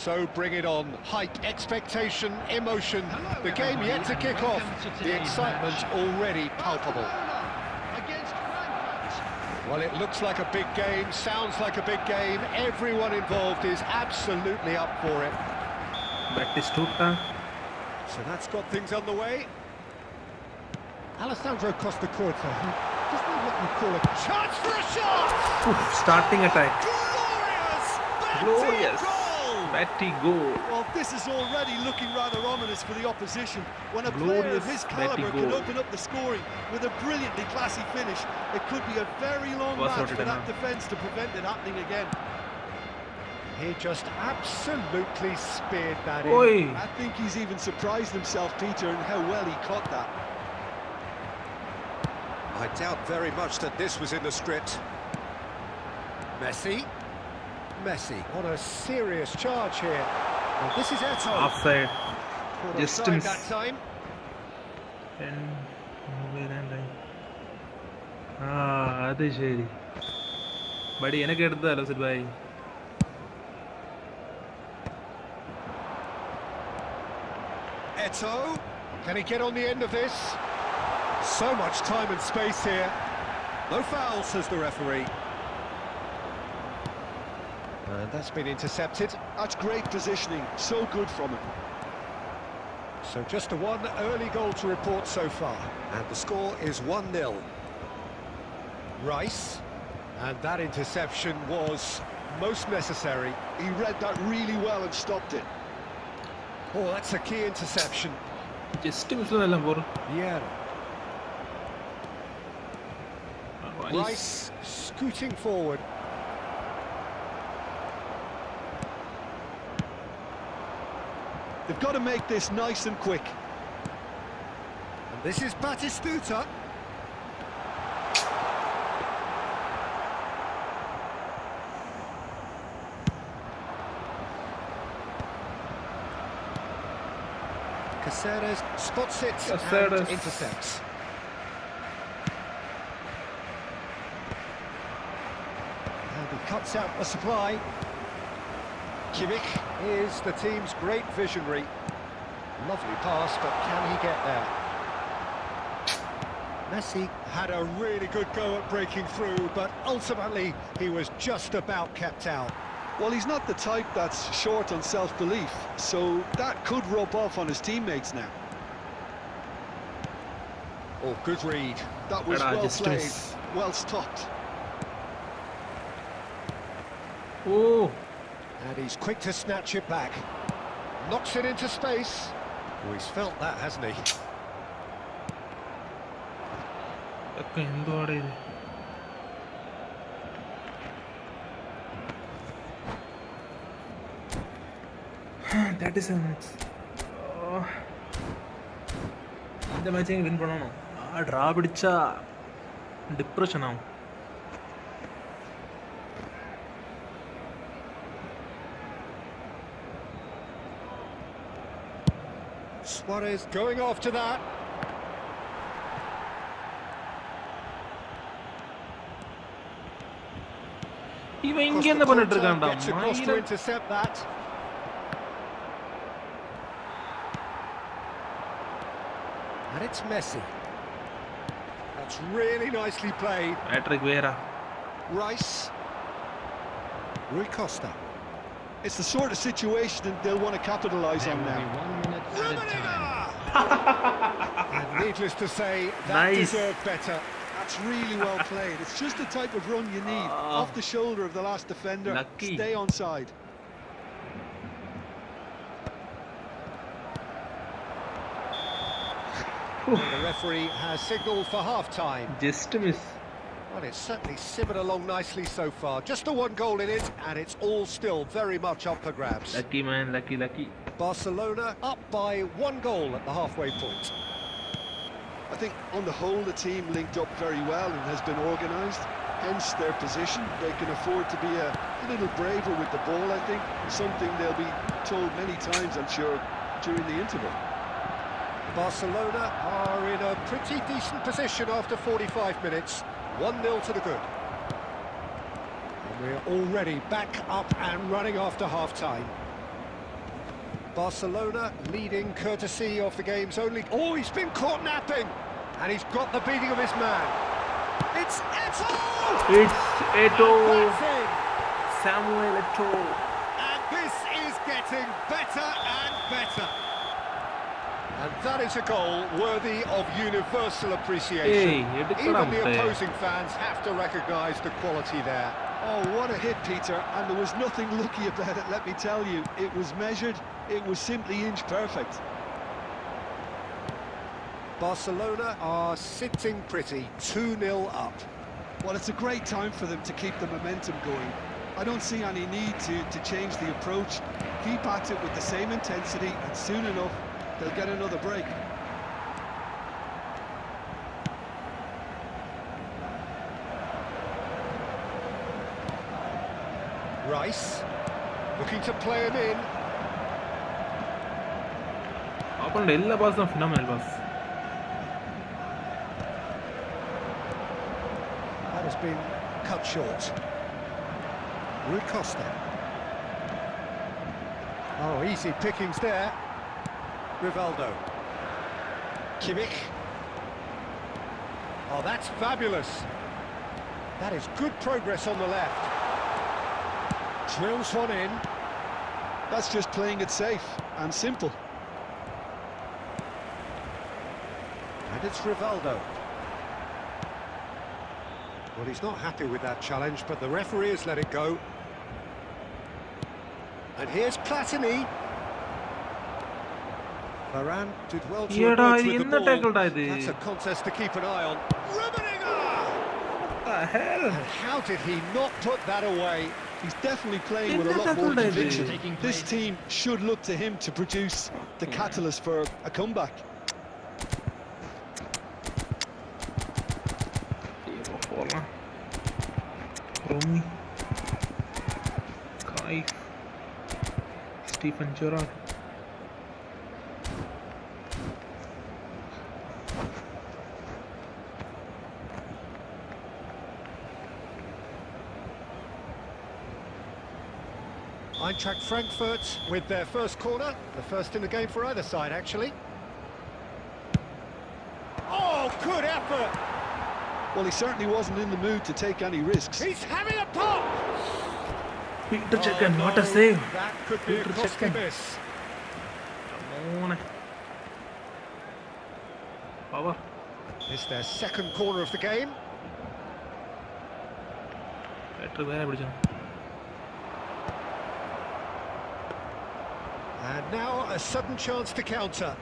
So bring it on. Hype, expectation, emotion. The game yet to kick off. The excitement already palpable. Well, it looks like a big game, sounds like a big game. Everyone involved is absolutely up for it. Batistuta. So that's got things on the way. Alessandro Costa Curta, doesn't he what you call a chance for a shot? Starting attack. Glorious. Batty goal. Well, this is already looking rather ominous for the opposition. When a player of his calibre can open up the scoring with a brilliantly classy finish, it could be a very long match for that defence to prevent it happening again. He just absolutely speared that Oi. in. I think he's even surprised himself, Peter, in how well he caught that. I doubt very much that this was in the script. Messi, what a serious charge here. Well, this is Eto'o. Offside. Distance. That time. அது சரி படி எனக்கு எடுத்ததா லசித் பாய். Eto'o, can he get on the end of this? So much time and space here. No foul, says the referee. And that's been intercepted. That's great positioning, so good from him. So just a one early goal to report so far. And the score is 1-0. Rice. And that interception was most necessary. He read that really well and stopped it. Oh, that's a key interception. Just മിസ്ല എല്ലാം പോർ. Yeah. Rice scooting forward. They've got to make this nice and quick. And this is Batistuta. Caceres spots it and intercepts. And he cuts out the supply. Kimmich is the team's great visionary. Lovely pass, but can he get there? Messi had a really good go at breaking through, but ultimately he was just about kept out. Well, he's not the type that's short on self-belief, so that could rub off on his teammates now. Oh, good read. That was well played, well stopped. Oh. And he's quick to snatch it back. Knocks it into space. Oh, he's felt that, hasn't he? $37 minutes. இந்த match எங்க win பண்ணணும். Draw பிடிச்சா depression ஆகும். Suarez going after that. இவன் இங்க என்ன பண்ணிட்டு இருக்கான்டா? Across to intercept that. And it's Messi. That's really nicely played. Patrick Vieira. Rice. Rui Costa. It's the sort of situation that they'll want to capitalise on now. 1 minute at a time. And needless to say, that deserved better. That's really well played. It's just the type of run you need. Off the shoulder of the last defender. Lucky. Stay onside. The referee has signalled for half-time. Just a miss. Well, it's certainly simmered along nicely so far. Just the one goal in it, and it's all still very much up for grabs. Lucky man, lucky. Barcelona up by 1 goal at the halfway point. I think on the whole the team linked up very well and has been organised, hence their position. They can afford to be a little braver with the ball, I think, something they'll be told many times, I'm sure, during the interval. Barcelona are in a pretty decent position after 45 minutes, 1-0 to the good. And we're already back up and running after half-time. Barcelona leading courtesy of the game's only... Oh, he's been caught napping! And he's got the beating of his man. It's Eto'o! It's Eto'o! Samuel Eto'o! And this is getting better and better. And that is a goal worthy of universal appreciation. Even the opposing fans have to recognise the quality there. Oh, what a hit, Peter, and there was nothing lucky about it, let me tell you. It was measured, it was simply inch perfect. Barcelona are sitting pretty, 2-0 up. Well, it's a great time for them to keep the momentum going. I don't see any need to change the approach. Keep at it with the same intensity, and soon enough, they'll get another break. Rice, looking to play him in. Apparently, all passes are phenomenal pass. That has been cut short. Rui Costa. Oh, easy pickings there. Rivaldo. Kimmich. Oh, that's fabulous. That is good progress on the left. Drills one in. That's just playing it safe and simple. And it's Rivaldo. Well, he's not happy with that challenge, but the referee has let it go. And here's Platini. Varane did well to emerge with the ball. That's a contest to keep an eye on. Rummenigge! What the hell? And how did he not put that away? He's definitely playing with a lot more conviction. This team should look to him to produce the catalyst for a comeback. Rooney, Kai, Stephen Gerrard. Eintracht Frankfurt with their first corner, the first in the game for either side, actually. Oh, good effort! Well, he certainly wasn't in the mood to take any risks. He's having a pop! Peter Chechen, what a save! That could be a costly miss. Come on. Power. It's their second corner of the game. And now a sudden chance to counter.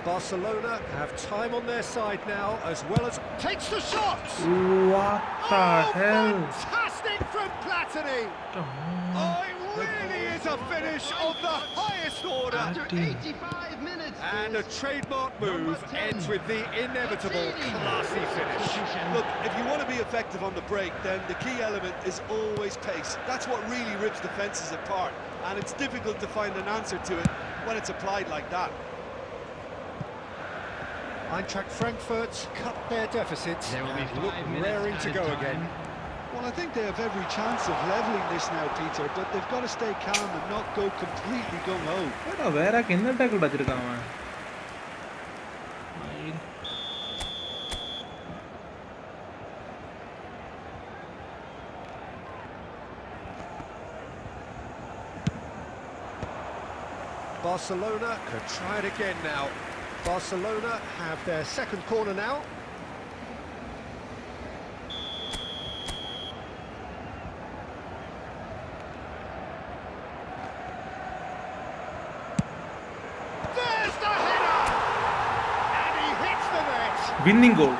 Barcelona have time on their side now, as well as takes the shot. What the hell? Fantastic from Platini. Oh, it really is a finish of the highest order. After 85 minutes. And a trademark move ends with the inevitable classy finish. Look, if you want to be effective on the break, then the key element is always pace. That's what really rips defences apart, and it's difficult to find an answer to it when it's applied like that. Eintracht Frankfurt cut their deficits. There will be 5 look minutes raring to go time. again. Well, I think they have every chance of levelling this now, Peter, but they've got to stay calm and not go completely gung-ho. Where are you tackle? Barcelona could try it again now. Barcelona have their second corner now. There's the header! And he hits the net! Winning goal.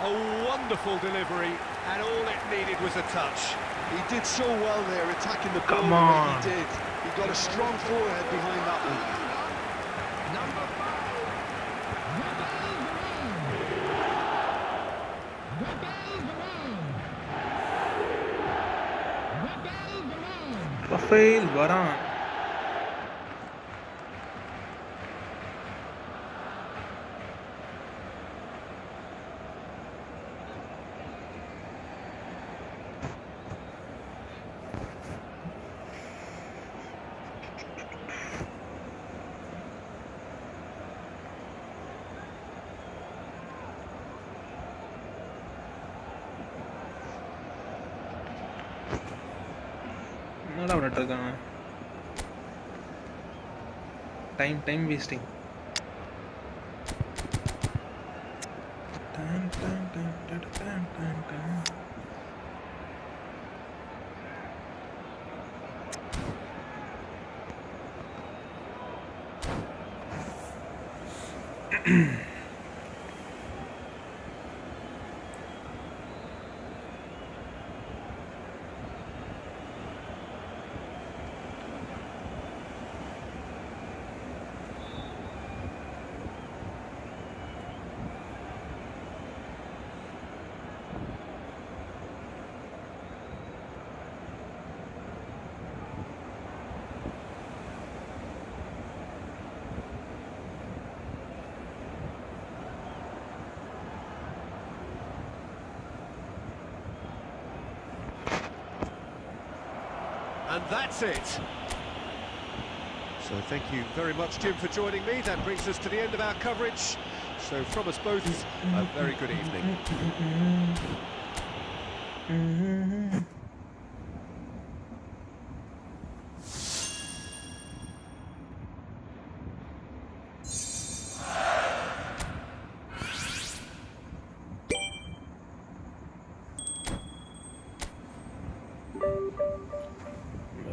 A wonderful delivery, and all it needed was a touch. He did so well there, attacking the ball Come the way on. he did. He got a strong forehead behind that one. Number 5. Rafael Varane. என்னடா பண்ணிட்டு இருக்காங்க time wasting And that's it. So thank you very much, Jim, for joining me. That brings us to the end of our coverage. So from us both, a very good evening.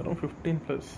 Around 15 plus.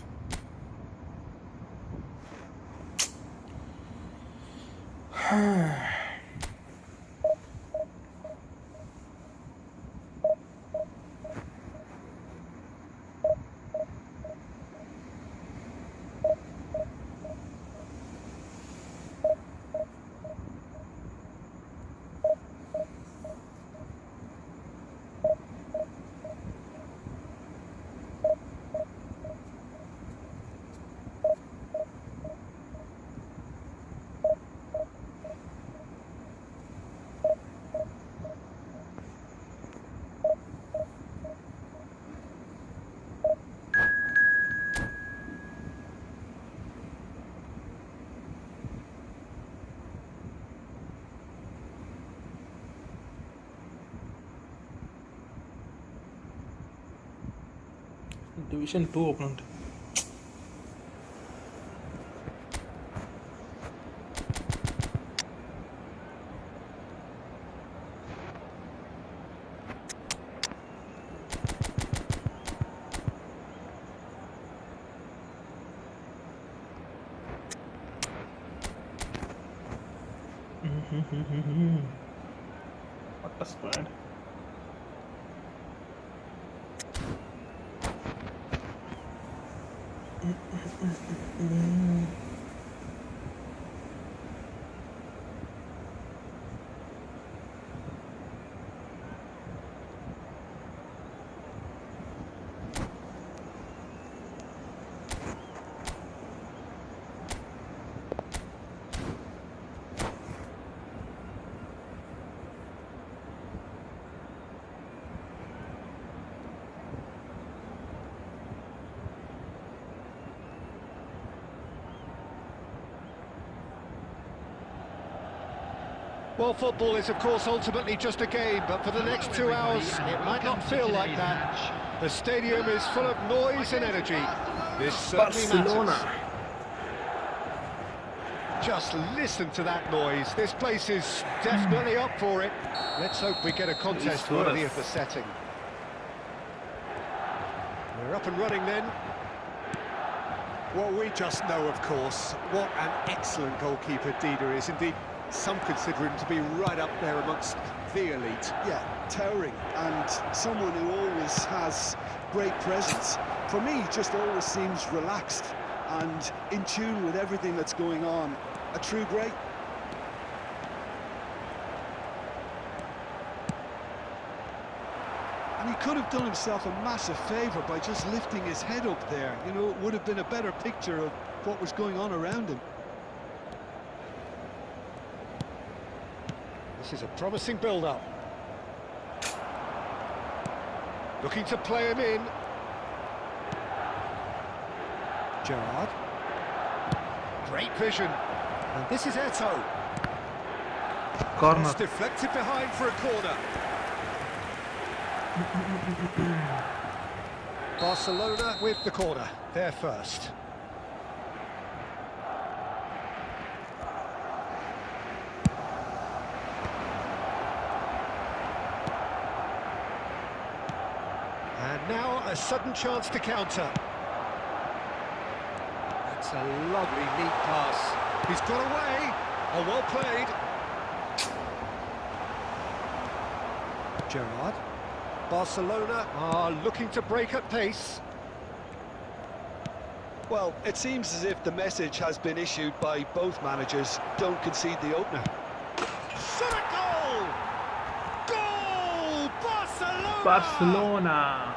Division 2 opponent. What a squad. Well, football is, of course, ultimately just a game, but for the next 2 hours, it might not feel like that. The stadium is full of noise and energy. This certainly matters. Just listen to that noise. This place is definitely up for it. Let's hope we get a contest worthy of the setting. We're up and running then. Well, we just know, of course, what an excellent goalkeeper Dida is. Indeed, some consider him to be right up there amongst the elite. Yeah, towering, and someone who always has great presence. For me, he just always seems relaxed and in tune with everything that's going on. A true great. And he could have done himself a massive favour by just lifting his head up there. You know, it would have been a better picture of what was going on around him. This is a promising build-up. Looking to play him in. Gerrard. Great vision. And this is Eto'o. Corner. It's deflected behind for a corner. Barcelona with the corner. They're first. And now a sudden chance to counter. That's a lovely, neat pass. He's got away. Oh, well played. Gerrard. Barcelona are looking to break at pace. Well, it seems as if the message has been issued by both managers. Don't concede the opener. Shot a goal! Goal! Barcelona! Barcelona.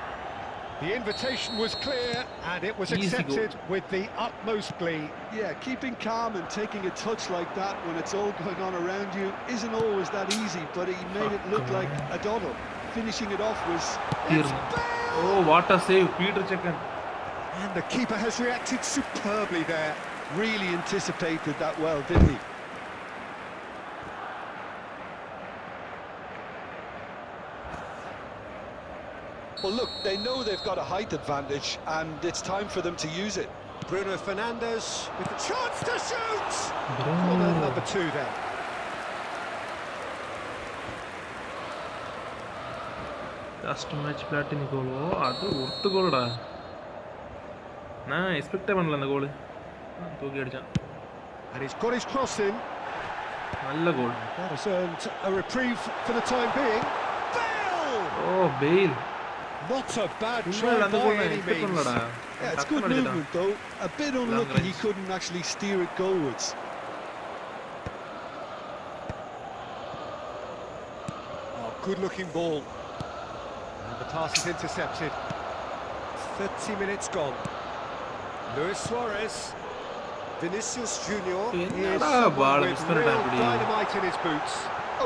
The invitation was clear and it was Easy accepted goal. with the utmost glee. Yeah, keeping calm and taking a touch like that when it's all going on around you isn't always that easy, but he made it look like a doddle. Finishing it off was... Oh, what a save, Peter Chekan. And the keeper has reacted superbly there. Really anticipated that well, didn't he? Well, look, they know they've got a height advantage, and it's time for them to use it. Bruno Fernandes with the chance to shoot! Corner number 2 then. Last match platinum goal. அது ஒருத்த கோல்டா. நான் expect பண்ணல அந்த கோல். தூக்கி அடிச்சான். And he's got his cross in. நல்ல கோல். That has earned a reprieve for the time being. Bale! Oh, Bale. Not a bad try by any means. Yeah, it's good movement though. A bit unlucky he couldn't actually steer it goalwards. Oh, good-looking ball. And the pass is intercepted. 30 minutes gone. Luis Suarez. Vinicius Junior is someone with real dynamite in his boots.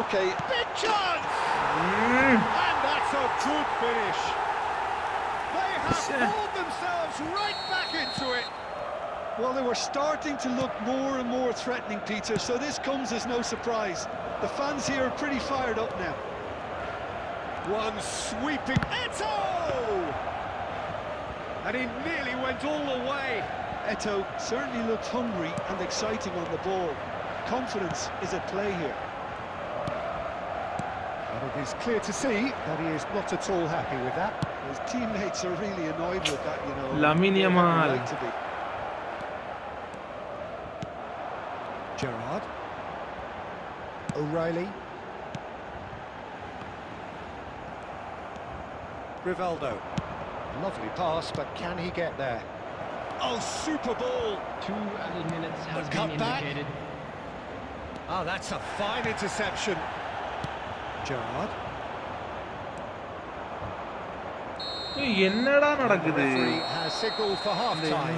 Okay. Big chance! And that's a good finish. They have pulled themselves right back into it. Well, they were starting to look more and more threatening, Peter, so this comes as no surprise. The fans here are pretty fired up now. One sweeping Eto'o! And he nearly went all the way. Eto'o certainly looked hungry and exciting on the ball. Confidence is at play here. And it is clear to see that he is not at all happy with that. His teammates are really annoyed with that, you know. Lamine Yamal. Like to be. Gerrard. O'Reilly. Rivaldo. Lovely pass, but can he get there? Oh, super ball! 2 added minutes has The been cutback. indicated. Oh, that's a fine interception. Gerrard. என்னடா நடக்குது? Referee has signalled for half-time.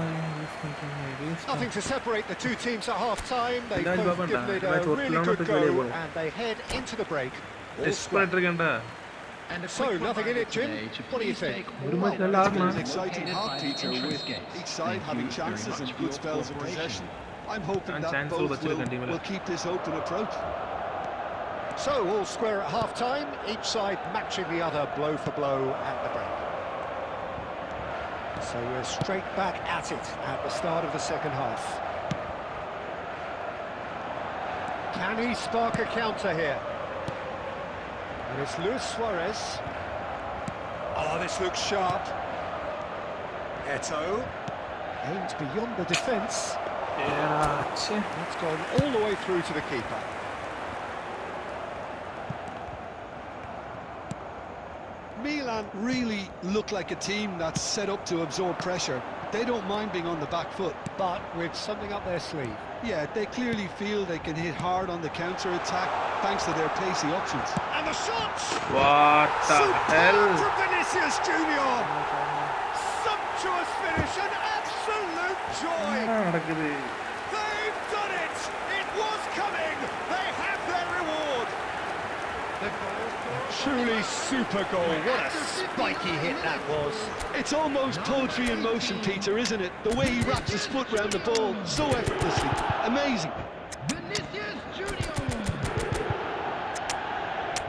Nothing to separate the two teams at half-time. They've both given it a really good go, and they head into the break. Desperate இருக்கேன்டா. And So, nothing in it, Jim. What do you think? Well, It's been an exciting half, Peter, with each side having chances and good spells of possession. I'm hoping And that chance both over the will keep this open approach. So, all square at half-time, each side matching the other blow for blow at the break. So we're straight back at it at the start of the second half. Can he spark a counter here? And it's Luis Suarez. Oh, this looks sharp. Eto'o. Aimed beyond the defence. That's gone all the way through to the keeper. Milan really look like a team that's set up to absorb pressure. They don't mind being on the back foot. But with something up their sleeve. Yeah, they clearly feel they can hit hard on the counter-attack thanks to their pacey options. And the shot! What the hell? From Vinicius Junior! Sumptuous finish, an absolute joy! என்ன நடக்குது? They've done it! It was coming! They have their reward! Truly super goal. What a spiky hit that was. It's almost poetry in motion, Peter, isn't it? The way he wraps his foot round the ball so effortlessly. Amazing. Vinicius Junior!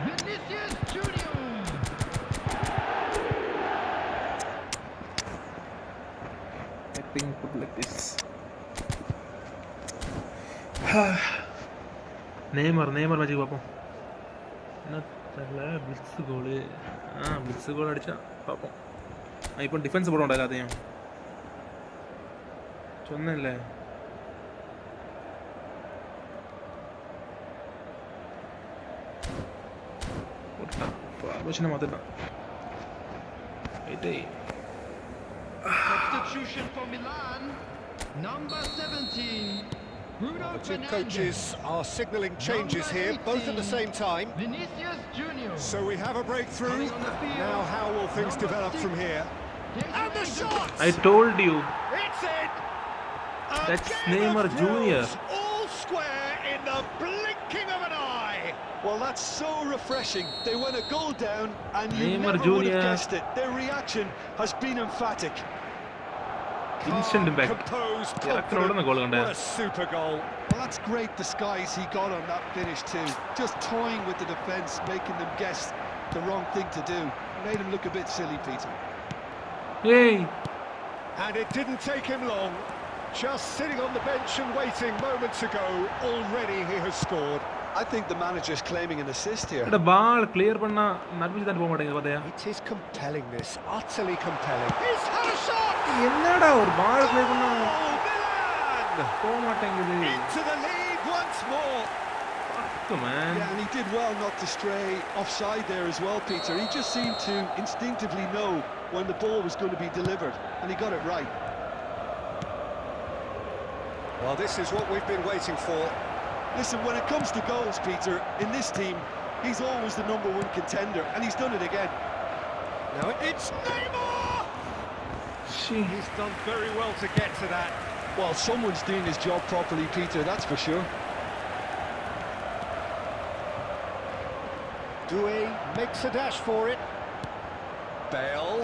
Vinicius Junior! I think put like this. Neymar match பார்ப்போம். என்ன தெரியல, blitz கோலு. Blitz கோல் அடிச்சா பார்ப்போம். இப்போ defence போடுவோம்டா எல்லாத்தையும். சொன்னேன்ல. போட்டான். ஃபார்மேஷனை மாற்றிட்டான். இதே Substitution for Milan, number 17. Bruno The two Fernandes. coaches are signalling changes here, both at the same time. Vinicius Junior. So we have a breakthrough. Coming on the field. Now how will things Number develop 6. from here? And the shot! I told you. It's in! A That's game Neymar of Junior. thrills, all square in the blinking of an eye. Well, that's so refreshing. They went a goal down and you Neymar never would Junior. have guessed it. Their reaction has been emphatic. Instant calm, impact. composed, ഇറക്കനോടുന്ന confident. goal കണ്ടേ. What a super goal. Well, that's great disguise he got on that finish too. Just toying with the defence, making them guess the wrong thing to do. Made him look a bit silly, Peter. Hey. And it didn't take him long. Just sitting on the bench and waiting moments ago, already he has scored. I think the manager's claiming an assist here. എടാ ball clear பண்ணா நர்വിச்சு தான் போக மாட்டேங்குது பாத்தியா? It is compelling, this, utterly compelling. He's had a shot! என்னடா ஒரு ball clear பண்ணா Oh, Milan! போக மாட்டேங்குது. Into the lead once more. Fuck, man. Yeah, and he did well not to stray offside there as well, Peter. He just seemed to instinctively know when the ball was going to be delivered, and he got it right. Well, this is what we've been waiting for. Listen, when it comes to goals, Peter, in this team, he's always the #1 contender, and he's done it again. Now it's Neymar! Shit. He's done very well to get to that. Well, someone's doing his job properly, Peter, that's for sure. Doué makes a dash for it. Bale.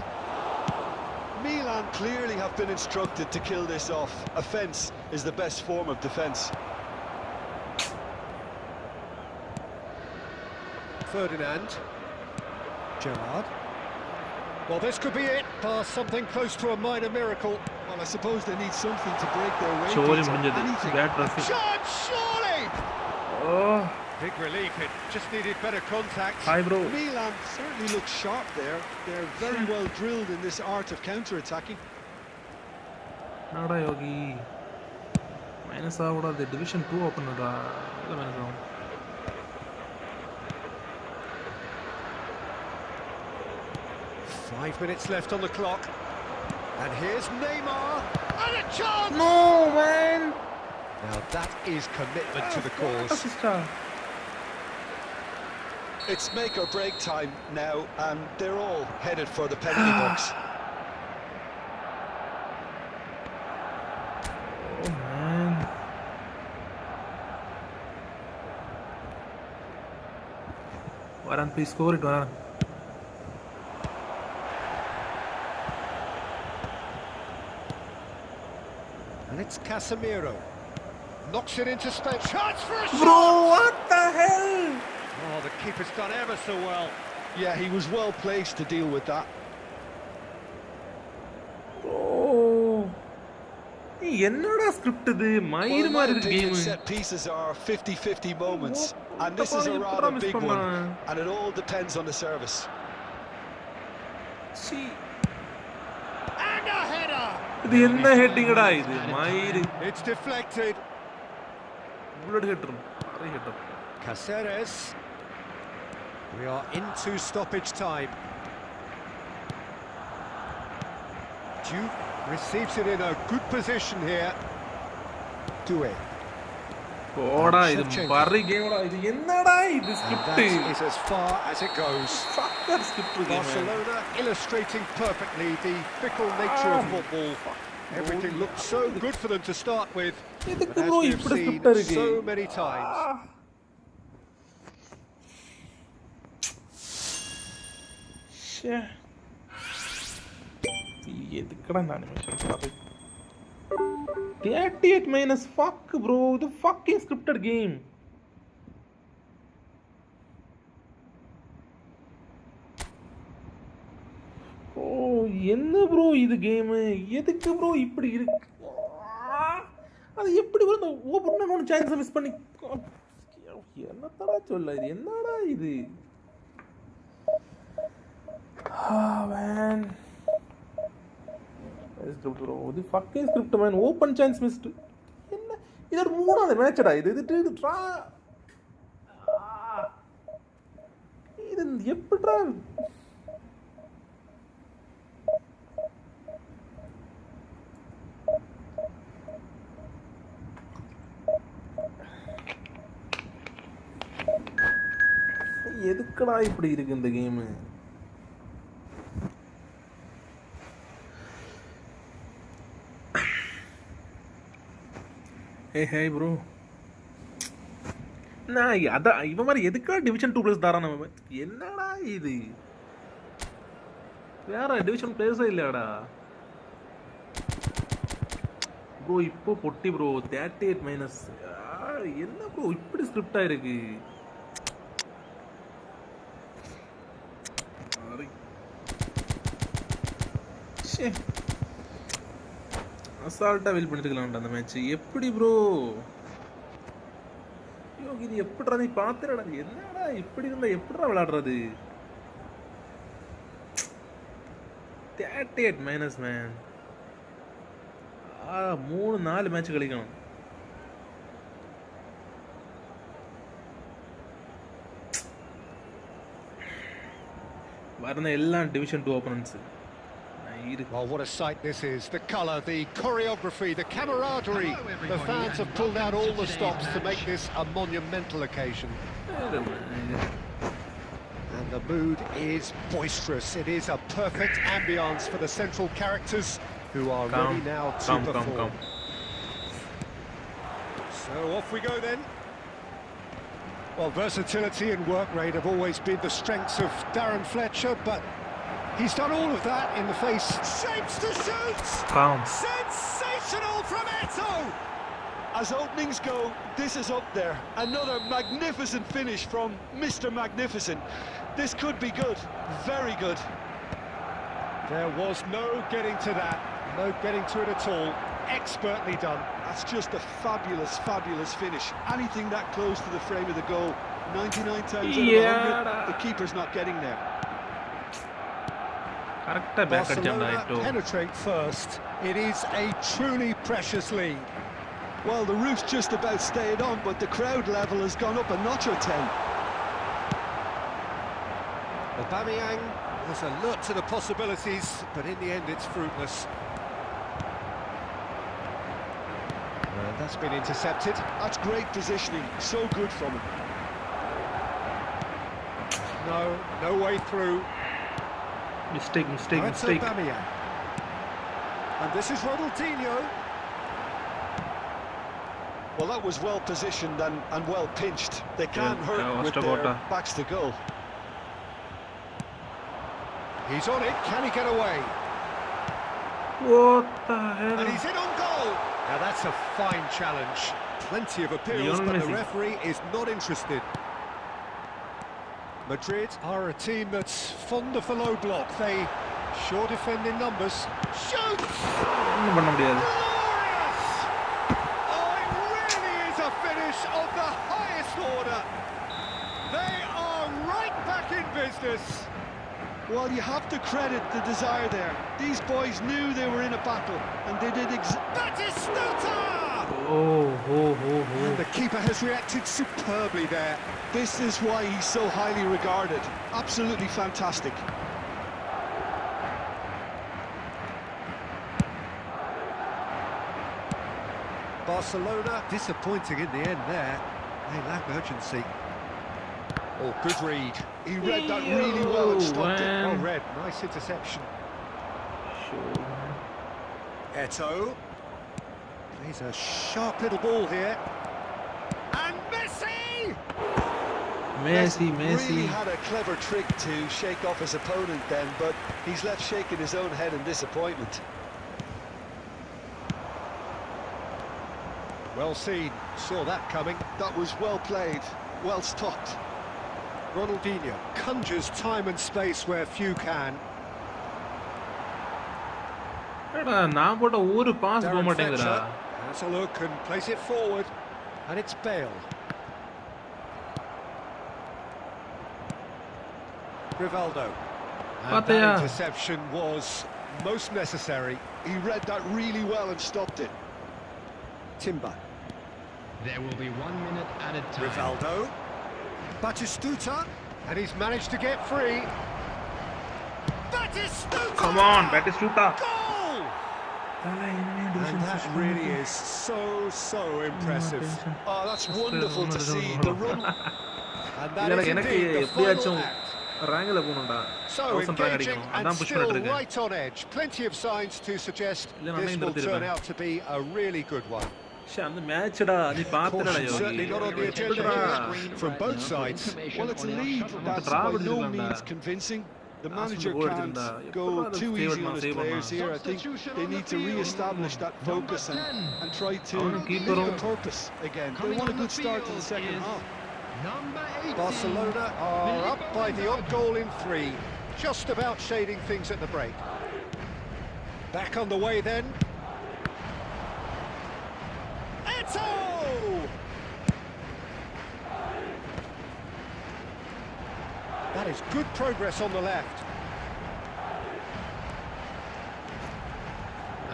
Milan clearly have been instructed to kill this off. Offence is the best form of defence. Ferdinand. Gerrard. Well, this could be it. Past something close to a minor miracle. Well, I suppose they need something to break their way. Surely Peter. முடிஞ்சது. Anything. Bad pressing. Chance, surely! Oh. Big relief, it just needed better contact. Hi bro. Milan certainly looks sharp there. They're very well drilled in this art of counter-attacking. நாடா யோகி minus ஆகக்கூடாது. Division 2 open பண்ணுறா. இல்லை minus ஆகும். 5 minutes left on the clock. And here's Neymar. And a chance! No, man. Now that is commitment to the cause. Sister. It's make or break time now, and they're all headed for the penalty box. Oh, man. Varan, please score it, Varan. And it's Casemiro. Knocks it into space. Chance for a shot! Bro, what the hell? Oh, the keeper's done ever so well. Yeah, he was well placed to deal with that. Oh. என்னடா script இது மயிர் மாதிரி இருக்கு opinion, game. set pieces are 50-50 moments, and this is a What the rather fuck big is one, going on? and it all depends on the service. See. And a header! இது என்ன ஹெட்டிங்கடா இது மயிர். It's deflected. Bullet header. Array header. Caceres. We are into stoppage time. Duke receives it in a good position here. Doué. போடா இது பரி கேம்டா இது என்னடா இது And script. that is as far as it goes. Fucker script game. Barcelona illustrating perfectly the fickle nature of football. Everything looked so good for them to start with, but இதுக்கு as bro we've இப்படி seen script இருக்கு. so many times. ஷே. எதுக்குடா இந்த animation பாத்து. 38 minus fuck bro, இது fucking scripted game. ஓ என்ன bro இது கேம் எதுக்கு ப்ரோ இப்படி இருக்கு அது எப்படி ப்ரோ ஓபன் பண்ண சான்ஸ் மிஸ் பண்ணி என்னடா சொல்ல இது என்னடா இது man ஸ்கிரிப்ட் ப்ரோ இது fucking script man open chance missed என்ன இது ஒரு மூணாவது மேட்சடா இது இது ட்ரா இது எப்படிடா எதுக்குடா இப்படி இருக்கு இந்த கேம் ஹே ப்ரோ நான் அதான் இவன் மாதிரி எதுக்கா டிவிஷன் 2 பிளேஸ் தாரான என்னடா இது வேற டிவிஷன் பிளேஸே இல்லையாடா ப்ரோ இப்போ பொட்டி ப்ரோ 38 மைனஸ். என்ன ப்ரோ இப்படி ஸ்கிரிப்ட் ஆயிருக்கு? அசால்ட்டாக வெல் பண்ணிருக்கலாம்டா அந்த மேட்ச். எப்படி ப்ரோ இது எப்படிடா நீ பார்த்துடா? என்னடா இப்படி இருந்தா எப்படிடா விளையாடுறது? 38 மைனஸ் மேன். 3-4 மேட்ச் கழிக்கணும். வரன எல்லாம் division 2 opponents. Well, what a sight this is. The colour, the choreography, the camaraderie. The fans have pulled out all the stops to make this a monumental occasion. And the mood is boisterous. It is a perfect ambience for the central characters who are ready now to perform. So off we go then. Well, versatility and work rate have always been the strengths of Darren Fletcher, but he's done all of that in the face. Shapes to shoot! Sensational from Eto! As openings go, this is up there. Another magnificent finish from Mr. Magnificent. This could be good, very good. There was no getting to that, no getting to it at all. Expertly done. That's just a fabulous, fabulous finish. Anything that close to the frame of the goal, 99 times out of 100, the keeper's not getting there. Barcelona penetrate first. It is a truly precious lead. Well, the roof's just about stayed on, but the crowd level has gone up a notch or 10. Aubameyang was alert to the possibilities, but in the end it's fruitless. And that's been intercepted. That's great positioning, so good from him. No way through. Mistake. Aubameyang. And this is Ronaldinho. Well, that was well positioned and well pinched. They can't hurt with their backs to goal. He's on it. Can he get away? What the hell? And he's in on goal. Now that's a fine challenge. Plenty of appeals, but the referee is not interested. Madrid are a team that's fond of the low block. They sure defend in numbers. Shoots! Glorious! Oh, it really is a finish of the highest order. They are right back in business. Well, you have to credit the desire there. These boys knew they were in a battle, and they did Batistuta! And the keeper has reacted superbly there. This is why he's so highly regarded. Absolutely fantastic. Barcelona disappointing in the end there. They lack urgency. Oh, good read. He read that really well and stopped it. Well read, nice interception. Eto. Plays a sharp little ball here. And Messi! Messi. Really had a clever trick to shake off his opponent then, but he's left shaking his own head in disappointment. Well seen, saw that coming. That was well played, well stopped. Ronaldinho conjures time and space where few can. நான் போட்ட ஒரு pass போக மாட்டேங்குதுடா. Has a look and plays it forward, and it's Bale. Rivaldo. And that interception was most necessary. He read that really well and stopped it. Timber. There will be 1 minute added time. Rivaldo. Batistuta, and he's managed to get free. Batistuta! Come on, Batistuta! Goal! And that really is so impressive. Oh, that's wonderful to see. The run. And that is indeed the final act. So engaging and still right on edge. Plenty of signs to suggest this will turn out to be a really good one. Certainly not on the agenda here from both sides. Well, it's a lead that's by no means convincing, The manager can't go too easy on his players here. I think they need to re-establish that focus and try to make the purpose again. They want a good start to the second half. Barcelona are up by the odd goal in 3, just about shading things at the break. Back on the way then. Eto'o! That is good progress on the left.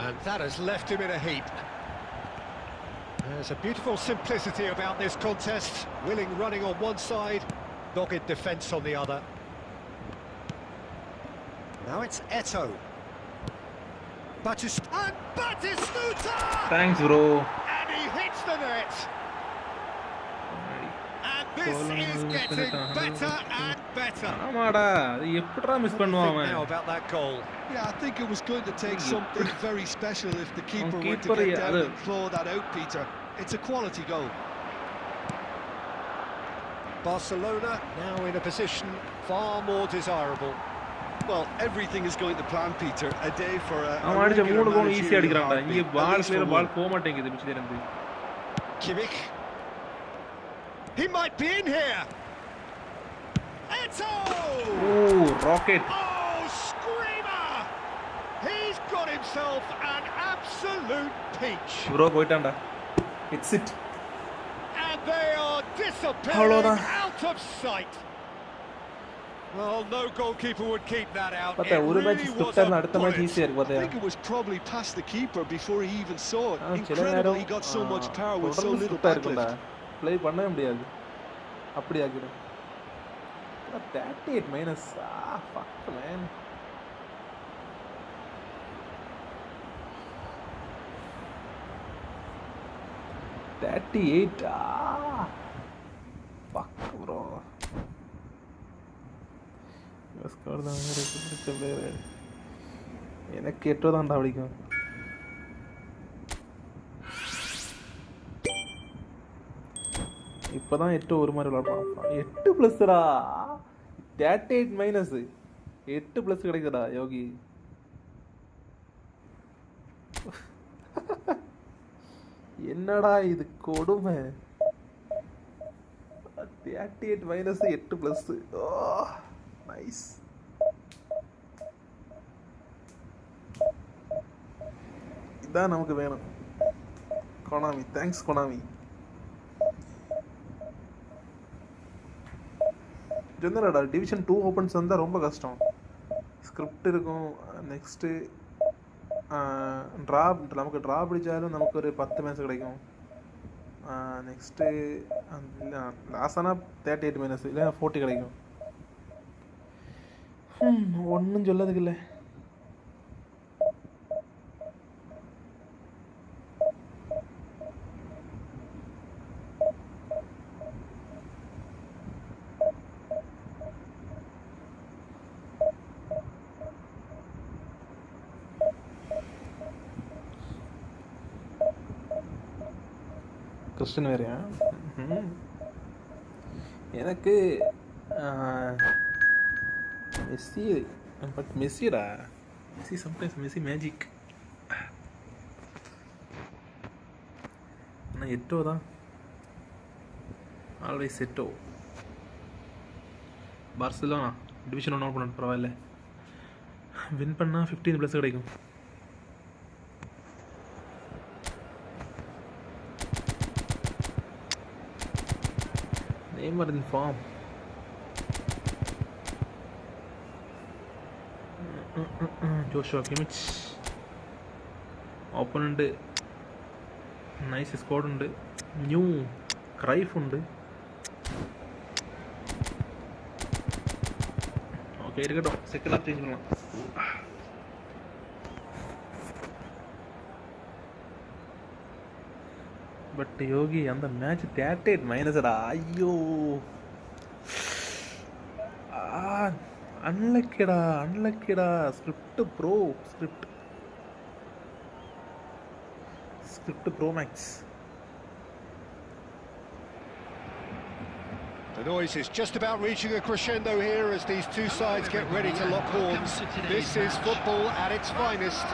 And that has left him in a heap. There's a beautiful simplicity about this contest. Willing running on one side, dogged defence on the other. Now it's Eto'o. Batistuta! Thanks, bro. And he hits the net. And this is getting better and better. ஆமாடா எப்படிடா miss பண்ணுவான் அவன் Now about that goal. Yeah, I think it was going to take something very special if the keeper were to get down and claw that out, Peter. It's a quality goal. Barcelona now in a position far more desirable. Well, everything is going to plan, Peter. A day for a அவன் அடிச்ச மூணு கோல் ஈஸியா அடிக்கறான்டா. இங்க at ball least பேர for ball one. போக மாட்டேங்குது பிச்சில இருந்து. Kimmich. He might be in here. Eto'o! Oh, rocket. Oh, screamer! He's got himself an absolute peach. Bro போய்ட்டான்டா. It's it. And they are disappearing அவ்வளவுதான். out of sight. Well, no goalkeeper would keep that out. பத்த ஒரு match ஸ்கிப்டர்ல அடுத்த match ஈஸியா இருக்கு I பாத்தியா. think it was probably past the keeper before he even saw it. சில Incredible, நேரம் he got so much power with so little இருக்கும்டா. backlift. Play பண்ணவே முடியாது. அப்படி ஆகிடும். 38 minus. Fuck man. Fuck bro. Score தான் பிடிச்ச பிளேயர். எனக்கு 8 தான்டா பிடிக்கும். இப்பதான் 8 ஒரு மாதிரி விளையாடுறான். 8 பிளஸ்டா. 38 மைனஸ் 8 பிளஸ் கிடைக்குதுடா யோகி. என்னடா இது கொடுமை. 38 மைனஸ் 8 பிளஸ். நைஸ். இதான் நமக்கு வேணும். Konami, thanks Konami. ஜெனரடா டிவிஷன் 2 ஓப்பன்ஸ் வந்தால் ரொம்ப கஷ்டம். ஸ்கிரிப்ட் இருக்கும். நெக்ஸ்ட்டு நமக்கு ட்ரா பிடிச்சாலும் நமக்கு ஒரு 10 மேட்ச் கிடைக்கும். நெக்ஸ்ட்டு லாஸ்ட் ஆனால் 38 மைனஸ் இல்லை 40 கிடைக்கும். ஒன்றும் சொல்லதுக்கு இல்லை. கிறிஸ்டின் வேறையா? எனக்கு மெஸ்ஸி. பட் மெஸ்ஸிடா. Messi sometimes Messi magic. ஆனால் எட்டோ தான் ஆல்வேஸ் எட்டோ. பார்சலோனா டிவிஷன் 1 பண்ண பரவாயில்ல. வின் பண்ணால் 15 ப்ளஸ் கிடைக்கும். Neymar in form. Joshua Kimmich. Opponent nice squad ഉണ്ട്. New Cruyff ഉണ്ട്. ഓക്കെ എടുക്കട്ടോ. സെക്കൻഡ് ഹാഫ് ചേഞ്ച് பண்ணலாம். பட் யோகி அந்த மேட்ச் 38 மைனஸ்டா. ஐயோ அன்லக்கிடா. Script bro max. The noise is just about reaching a crescendo here as these two sides get ready to lock horns. This is football at its finest.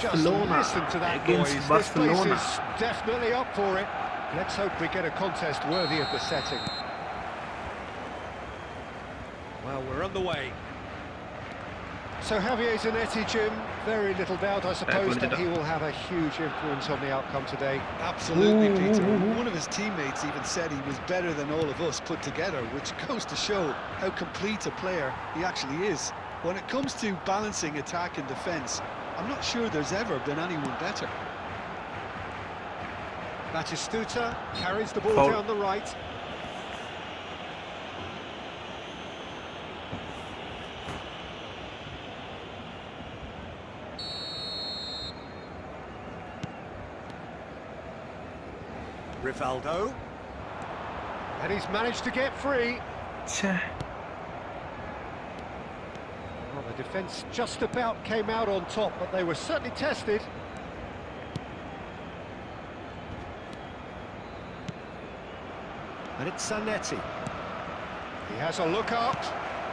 Just listen to that noise. This place is definitely up for it. Let's hope we get a contest worthy of the setting. Well, we're underway. So Javier Zanetti, Jim, very little doubt, I suppose, that he will have a huge influence on the outcome today. Absolutely, Peter. One of his teammates even said he was better than all of us put together, which goes to show how complete a player he actually is. When it comes to balancing attack and defence, I'm not sure there's ever been anyone better. Batistuta carries the ball down the right. Rivaldo, and he's managed to get free. Well, the defence just about came out on top, but they were certainly tested. And it's Zanetti. He has a look up,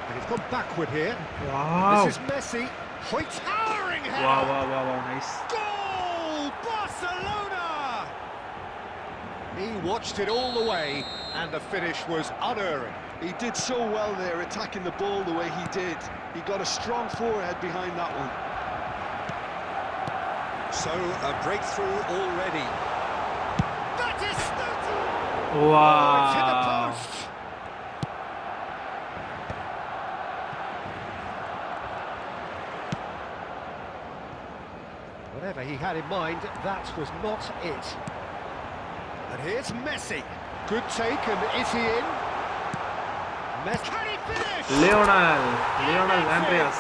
and he's gone backward here. Wow. This is Messi. Towering header. Wow, nice. Goal, Barcelona! He watched it all the way, and the finish was unerring. He did so well there, attacking the ball the way he did. He got a strong forehead behind that one. So, a breakthrough already. Batistuta! Wow. It's hit the post. Whatever he had in mind, that was not it. And here's Messi. Good take, and is he in? Messi. Can he finish? Lionel Andreas.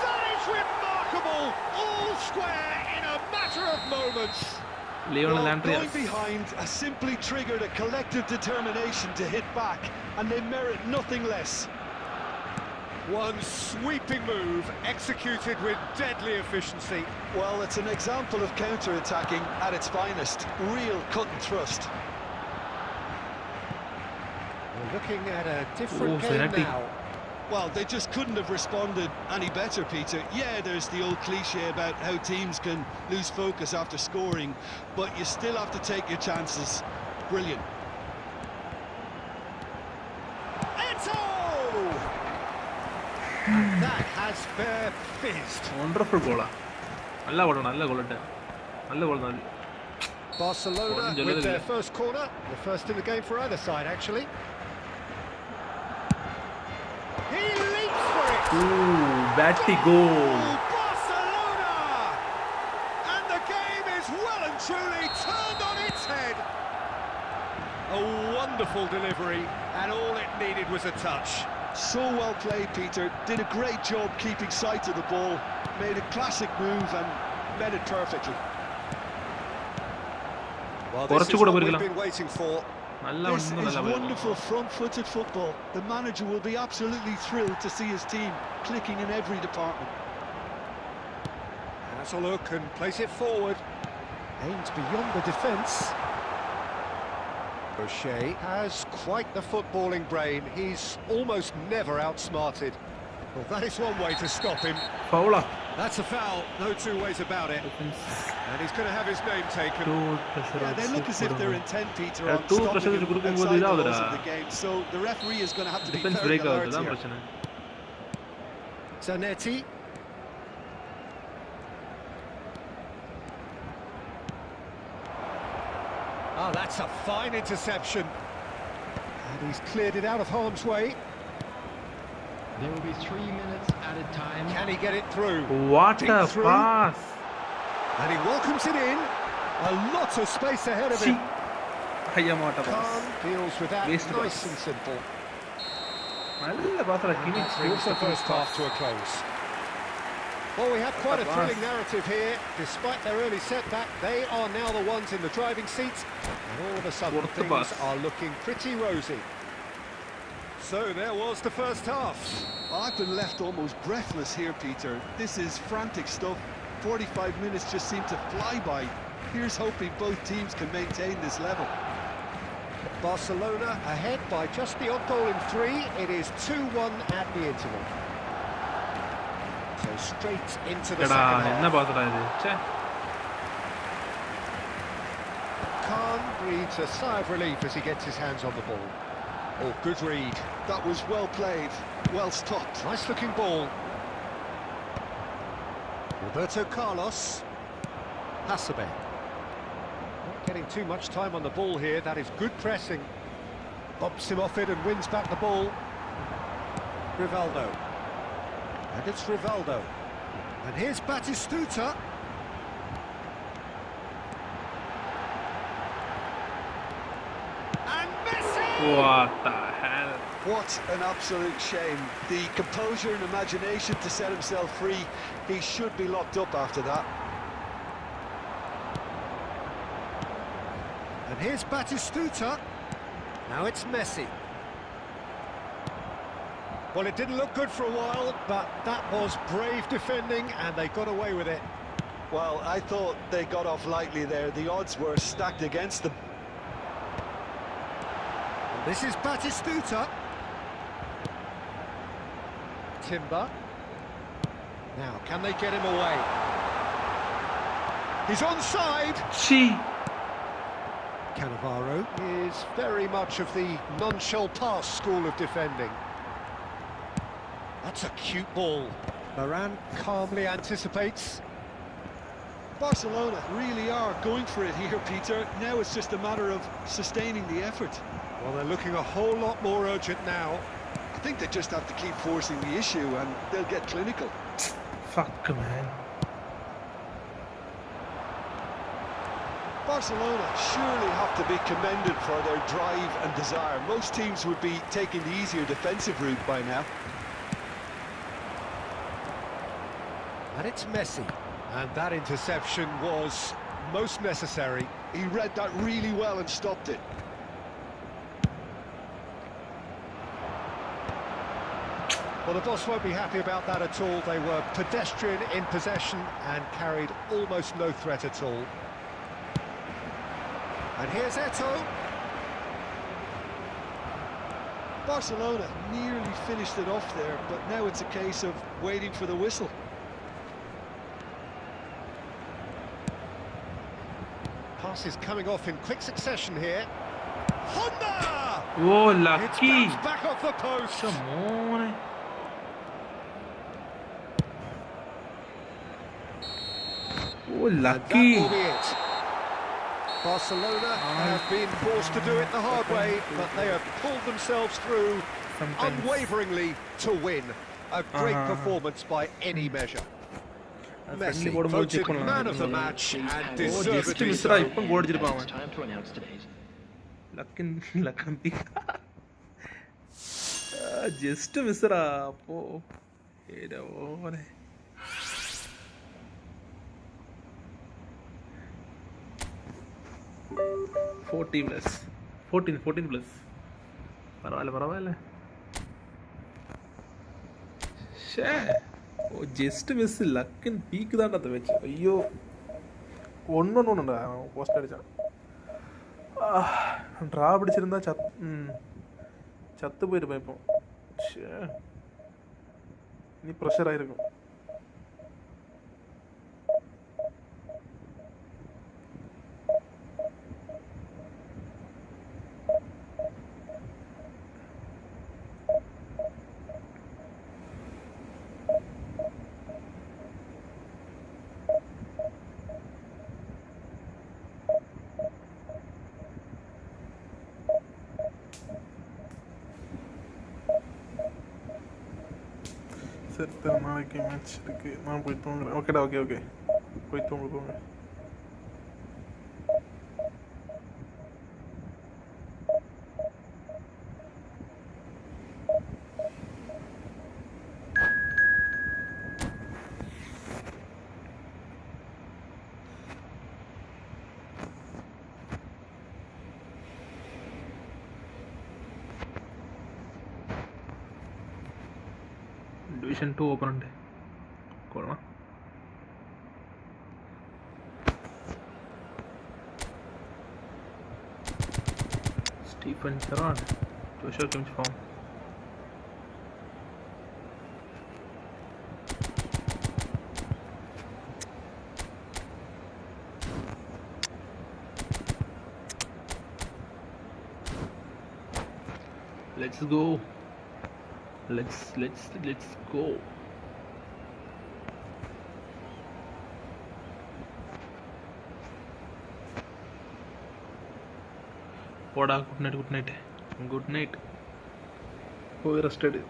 That is remarkable. All square in a matter of moments. Lionel Andreas. Going behind has simply triggered a collective determination to hit back, and they merit nothing less. One sweeping move, executed with deadly efficiency. Well, it's an example of counter-attacking at its finest. Real cut and thrust. We're looking at a different game now. Well, they just couldn't have responded any better, Peter. Yeah, there's the old cliche about how teams can lose focus after scoring, but you still have to take your chances. Brilliant. And that has fair fizzed. Wonderful goal. Nalla goal. Barcelona with their first corner, the first in the game for either side, actually. He leaps for it. Ooh, batty goal. Barcelona! And the game is well and truly turned on its head. A wonderful delivery, and all it needed was a touch. So well played, Peter. Did a great job keeping sight of the ball. Made a classic move and met it perfectly. Well, this is what we've been waiting for. This is wonderful front-footed football. The manager will be absolutely thrilled to see his team clicking in every department. Has a look and plays it forward. Aims beyond the defence. O'Shea has quite the footballing brain. He's almost never outsmarted. Well, that is one way to stop him. Foul. That's a foul, no two ways about it. And he's going to have his name taken. Yeah, they look as if they're intent, Peter, on stopping him outside the laws of the game. So the referee is going to have to be very alert here. Zanetti. Oh, that's a fine interception. And he's cleared it out of harm's way. There will be 3 minutes at a time. Can he get it through? What a pass! And he welcomes it in. A lot of space ahead of him. Khan deals with that nice and simple. That brings the first half to a close. Well, we have quite a thrilling narrative here. Despite their early setback, they are now the ones in the driving seat. And all of a sudden, things are looking pretty rosy. So there was the first half. I've been left almost breathless here, Peter. This is frantic stuff. 45 minutes just seem to fly by. Here's hoping both teams can maintain this level. Barcelona ahead by just the odd goal in 3. It is 2-1 at the interval. So straight into the second half. Khan breathes a sigh of relief as he gets his hands on the ball. Oh, good read. That was well played, well stopped. Nice looking ball. Roberto Carlos. Hasebe. Not getting too much time on the ball here. That is good pressing. Bumps him off it and wins back the ball. Rivaldo. And it's Rivaldo. And here's Batistuta. And Messi! What the hell? What an absolute shame. The composure and imagination to set himself free. He should be locked up after that. And here's Batistuta. Now it's Messi. Well, it didn't look good for a while, but that was brave defending, and they got away with it. Well, I thought they got off lightly there. The odds were stacked against them. And this is Batistuta. Timber. Now, can they get him away? He's onside. Cannavaro is very much of the non-shell pass school of defending. That's a cute ball. Varane calmly anticipates. Barcelona really are going for it here, Peter. Now it's just a matter of sustaining the effort. Well, they're looking a whole lot more urgent now. I think they just have to keep forcing the issue and they'll get clinical. Fuck, man. Barcelona surely have to be commended for their drive and desire. Most teams would be taking the easier defensive route by now. And it's Messi. And that interception was most necessary. He read that really well and stopped it. Well, the boss won't be happy about that at all. They were pedestrian in possession and carried almost no threat at all. And here's Eto'o. Barcelona nearly finished it off there, but now it's a case of waiting for the whistle. Passes coming off in quick succession here. Honda! Oh, It's lucky. bounced back off the post. Come on. Oh, lucky. That will be it. Barcelona have been forced to do it the hard way, but they have pulled themselves through unwaveringly to win. A great performance by any measure. Messi voted man of the match and deservedly so. ഇപ്പം ഓടിച്ചിട്ട് It's time to announce today's. Just മിസ്സറാ അപ്പോ ഓനെ 14 plus പരവായില്ല just miss ലക്കിൻ peak താണ്ടത് വെച്ച് അയ്യോ ഒന്നുണ്ട് പോസ്റ്റ് അടിച്ച ഡ്രാ പിടിച്ചിരുന്ന ചത്ത് പോയിരുപ്പോ ഇപ്പം ഇനി പ്രഷറായിരിക്കും நாளைக்கு மேட்ச் இருக்கு நான் போய் தூங்குறேன் ஓகேடா ஓகே போய் தூங்க Division 2 open ഉണ്ട് കൊള്ളാം Stephen Gerrard, Joshua Kimmich form. Let's go. Let's go. Poda, good night. Oh, rested.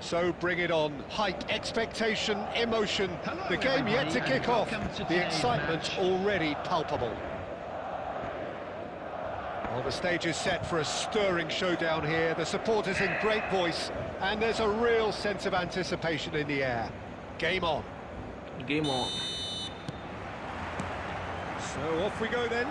So bring it on. Height, expectation, emotion. Hello, The game yet to everybody, kick and off. welcome to The today's excitement match. already palpable. Well, the stage is set for a stirring showdown here. The supporters in great voice, and there's a real sense of anticipation in the air. Game on. Game on. So off we go then.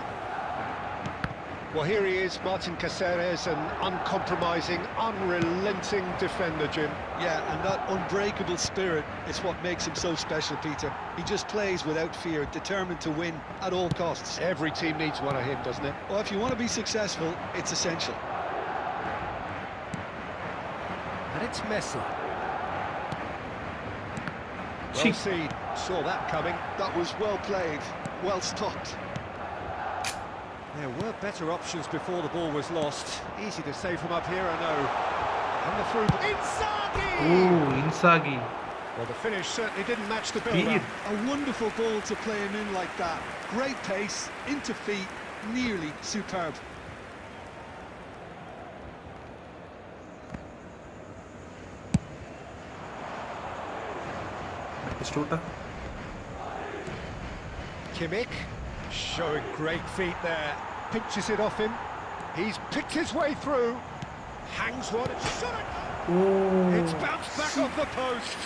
Well, here he is, Martin Caceres, an uncompromising, unrelenting defender, Jim. Yeah, and that unbreakable spirit is what makes him so special, Peter. He just plays without fear, determined to win at all costs. Every team needs one of him, doesn't it? Well, if you want to be successful, it's essential. And it's Messi. Well seen, saw that coming. That was well played, well stopped. There were better options before the ball was lost. Easy to say from up here, I know. And the through. Inzaghi! Ooh, Inzaghi. Well, the finish certainly didn't match the Speed. build-up. A wonderful ball to play him in like that. Great pace, into feet, nearly superb. Stuta. Kimmich, showing great feet there. Pinches it off him. He's picked his way through. Hangs one and shot it. Oh, It's bounced back off the post.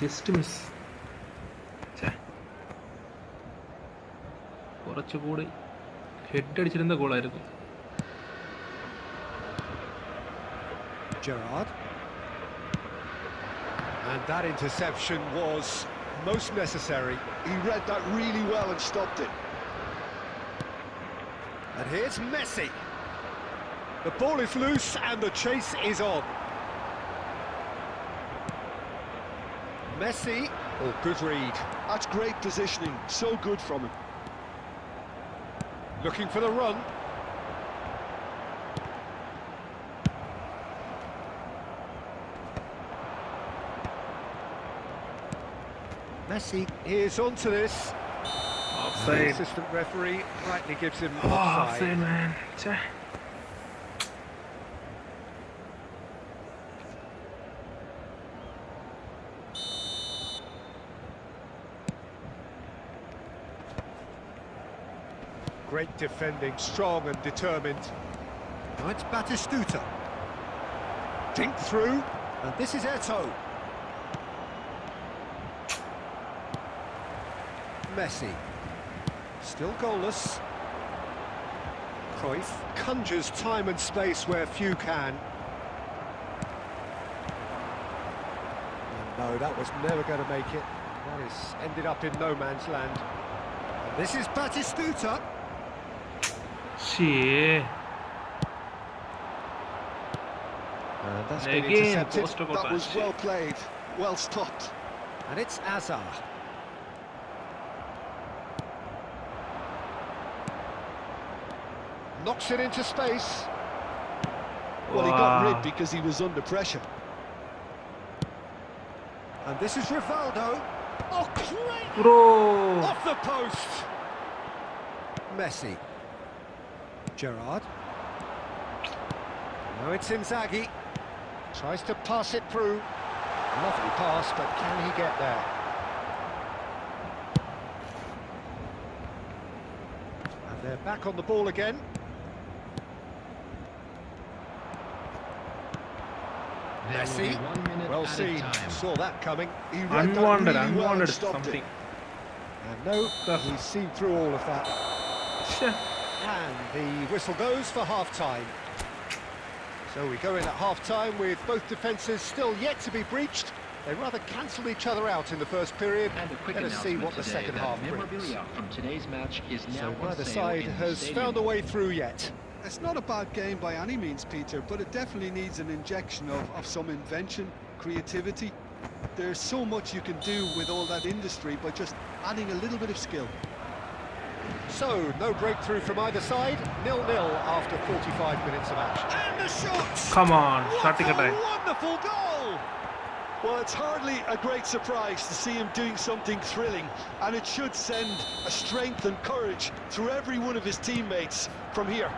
just miss. കുറച്ചുകൂടി head അടിച്ചിരുന്ന ഗോളായിരുന്നു. Gerrard. And that interception was most necessary. He read that really well and stopped it. And here's Messi. The ball is loose and the chase is on. Messi, oh, good read. That's great positioning, so good from him. Looking for the run. Messi is onto this. The Offside. assistant referee rightly gives him Oh, offside. offside, man. Chà. Great defending, strong and determined. Now it's Batistuta. Dink through, and this is Eto'o. Messi. Still goalless. Cruyff conjures time and space where few can. And no, that was never going to make it. That is ended up in no man's land. And this is Batistuta. Shit. And that's been Again, intercepted. post goal That was pass. well played, well stopped. And it's Azar. Knocks it into space. Well, he got Wow. rid because he was under pressure. And this is Rivaldo. Oh, great! Bro. Off the post. Messi. Gerrard. Now it's Inzaghi. Tries to pass it through. Lovely pass, but can he get there? And they're back on the ball again. There will be Messi. 1 minute Well added seen. time. Saw that coming. He read that Unwanted, really well and unwanted stopped something. it. And no, he's seen through all of that. Shit. And the whistle goes for half-time. So we go in at half-time with both defences still yet to be breached. They rather cancelled each other out in the first period. And a quick Let us see announcement what the today second that half brings. memorabilia from today's match is now So on neither sale side in the has stadium. found a way through yet. It's not a bad game by any means, Peter, but it definitely needs an injection of some invention, creativity. There's so much you can do with all that industry by just adding a little bit of skill. So, no breakthrough from either side. 0-0 after 45 minutes of action. And the shot! Come on, What starting a attack. wonderful goal! Well, it's hardly a great surprise to see him doing something thrilling, and it should send a strength and courage through every one of his teammates from here.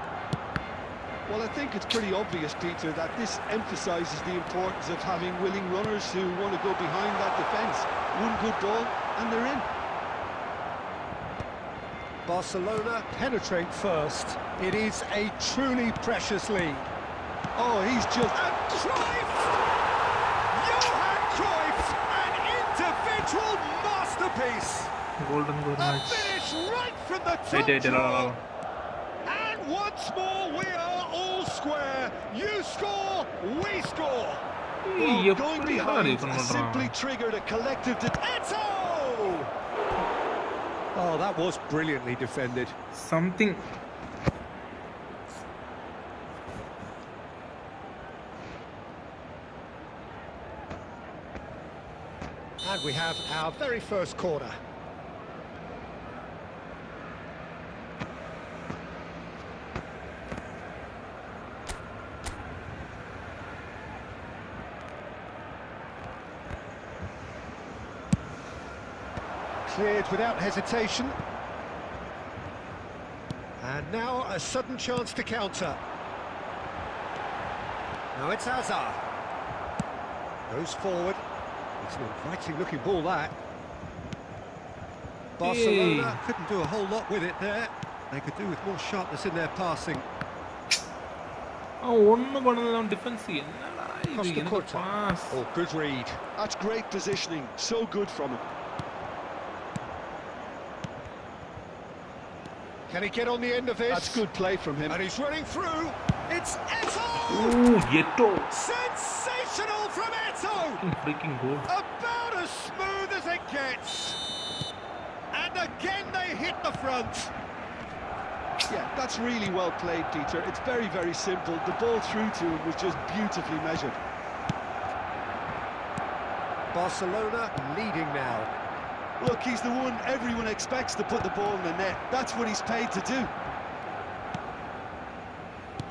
Well, I think it's pretty obvious, Peter, that this emphasises the importance of having willing runners who want to go behind that defence. One good ball, and they're in. Barcelona penetrate first. It is a truly precious lead. Oh, he's just... And Cruyff! Johan Cruyff! An individual masterpiece! Golden goal A match. finish right from the top Wait, drawer. And once more we are all square. You score, we score. Well, going எப்படி behind இது has simply triggered a collective... Eto! Oh, that was brilliantly defended. something. And we have our very first corner. Cleared without hesitation. And now a sudden chance to counter. Now it's Hazard. Goes forward. It's an inviting looking ball, that. Barcelona couldn't do a whole lot with it there. They could do with more sharpness in their passing. ஒண்ணு பண்ணலாம் defence என்னடா இது Costa எனக்கு Curta. Pass. Oh, good read. That's great positioning, so good from him. Can he get on the end of this? That's good play from him. And he's running through. It's Eto! Eto. Sensational from Eto! Freaking goal. About as smooth as it gets. And again they hit the front. Yeah, that's really well played, Peter. It's very, very simple. The ball through to him was just beautifully measured. Barcelona leading now. Look, he's the one everyone expects to put the ball in the net. That's what he's paid to do.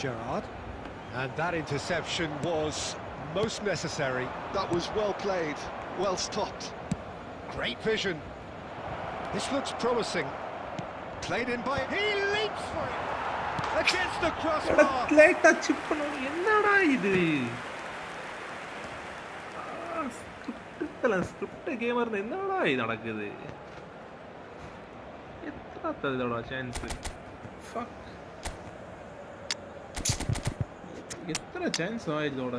Gerrard. And that interception was most necessary. That was well played, well stopped. Great vision. This looks promising. Played in by... He leaps for it! Against the crossbar! லைட்டா chip பண்ணணும் என்னடா இது script gamer என்னடா இது நடக்குது எத்தனை இதோட chance எத்தனை சான்ஸ் இதோட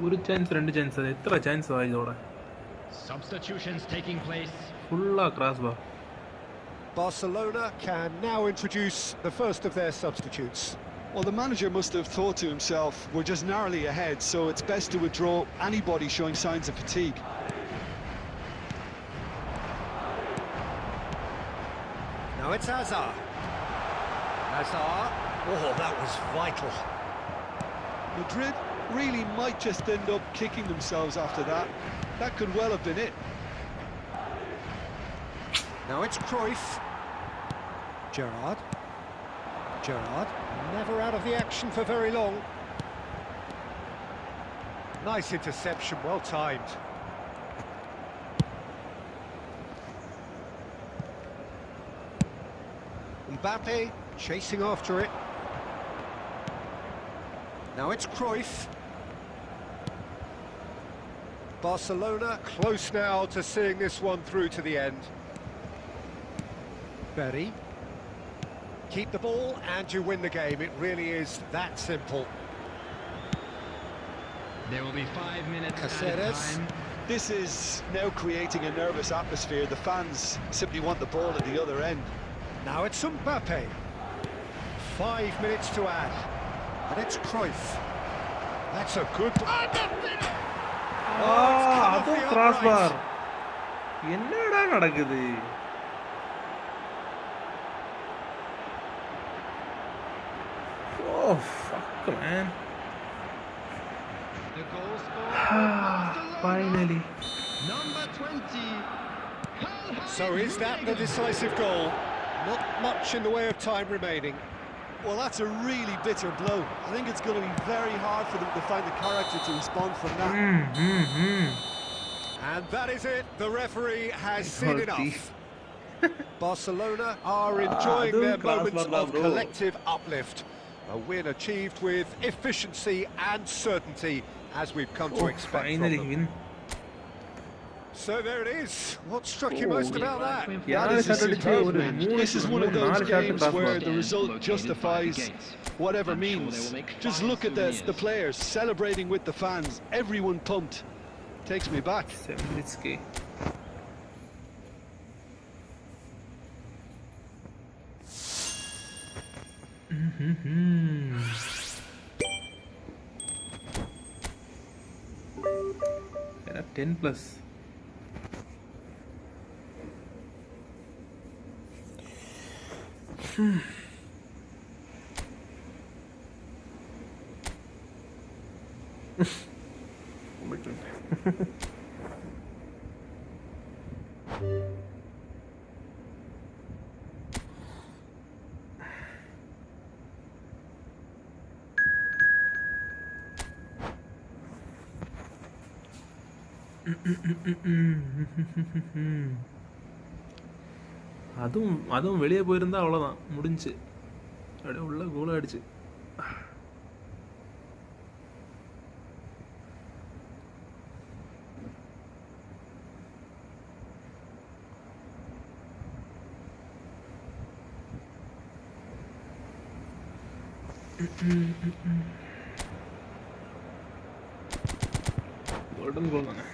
ஒரு சான்ஸ் ரெண்டு சான்ஸ் அது எத்தனை சான்ஸ் இதோட Substitutions taking place. ஃபுல்லா crossbar Barcelona can now introduce the first of their substitutes. Well, the manager must have thought to himself, we're just narrowly ahead, so it's best to withdraw anybody showing signs of fatigue. Now it's Hazard. Hazard. Oh, that was vital. Madrid really might just end up kicking themselves after that. That could well have been it. Now it's Cruyff. Gerrard. Gerrard, never out of the action for very long. Nice interception, well timed. Mbappe chasing after it. Now it's Cruyff. Barcelona close now to seeing this one through to the end. Berry. Keep the ball and you win the game. It really is that simple. There will be 5 minutes Caceres. added time. This is now creating a nervous atmosphere. The fans simply want the ball at the other end. Now it's Mbappe. 5 minutes to add. And it's Cruyff. That's a good... அதுவும் cross பார். என்னடா நடக்குது? Oh, fuck, man. The goal scorer. Finally. Number 20. So is that the decisive goal? Not much in the way of time remaining. Well, that's a really bitter blow. I think it's going to be very hard for them to find the character to respond from that. And that is it. The referee has seen enough. Barcelona are enjoying their moments of collective uplift. A win achieved with efficiency and certainty, as we've come to expect from them. So there it is. What struck you most about that? This is one of those games where the result justifies whatever means. Just look at the players celebrating with the fans. Everyone pumped. Takes me back. 7 minutes. Era 10 plus. அதுவும் வெளியே போயிருந்தா அவ்வளோதான், முடிஞ்சு. அப்படியே உள்ள கோல் அடிச்சு. Golden கோல் தானே.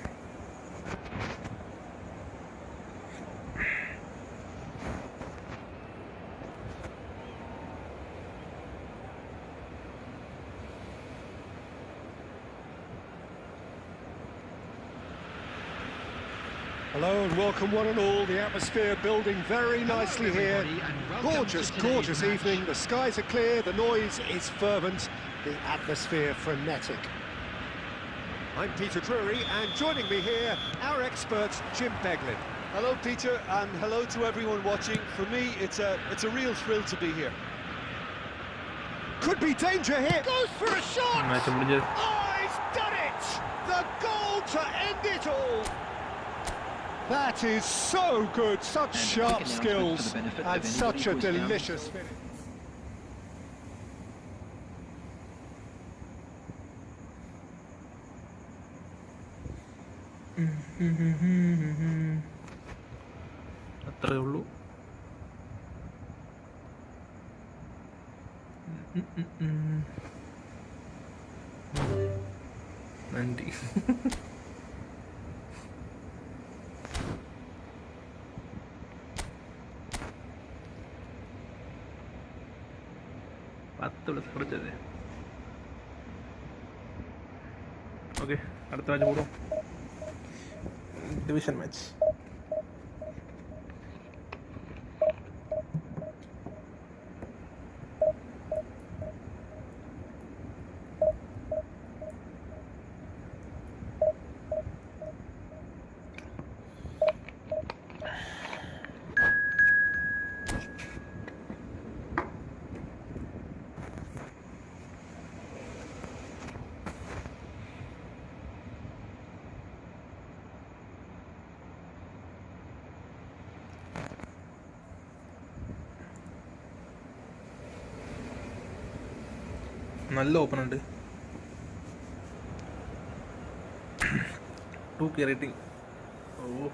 Hello and welcome one and all. The atmosphere building very nicely here. Gorgeous, gorgeous evening. The skies are clear, the noise is fervent, the atmosphere frenetic. I'm Peter Drury, and joining me here, our expert Jim Beglin. Hello, Peter, and hello to everyone watching. For me, it's a real thrill to be here. Could be danger here. Goes for a shot. Oh, he's done it! The goal to end it all. That is so good, such sharp skills, and such a delicious finish. അത്രേ ഉള്ളൂ. നന്ദി. പഠിച്ചത്. Okay, അടുത്ത match കൂടും. Division match. നല്ല ഓപ്പണുണ്ട്. 2K rating. ഓ,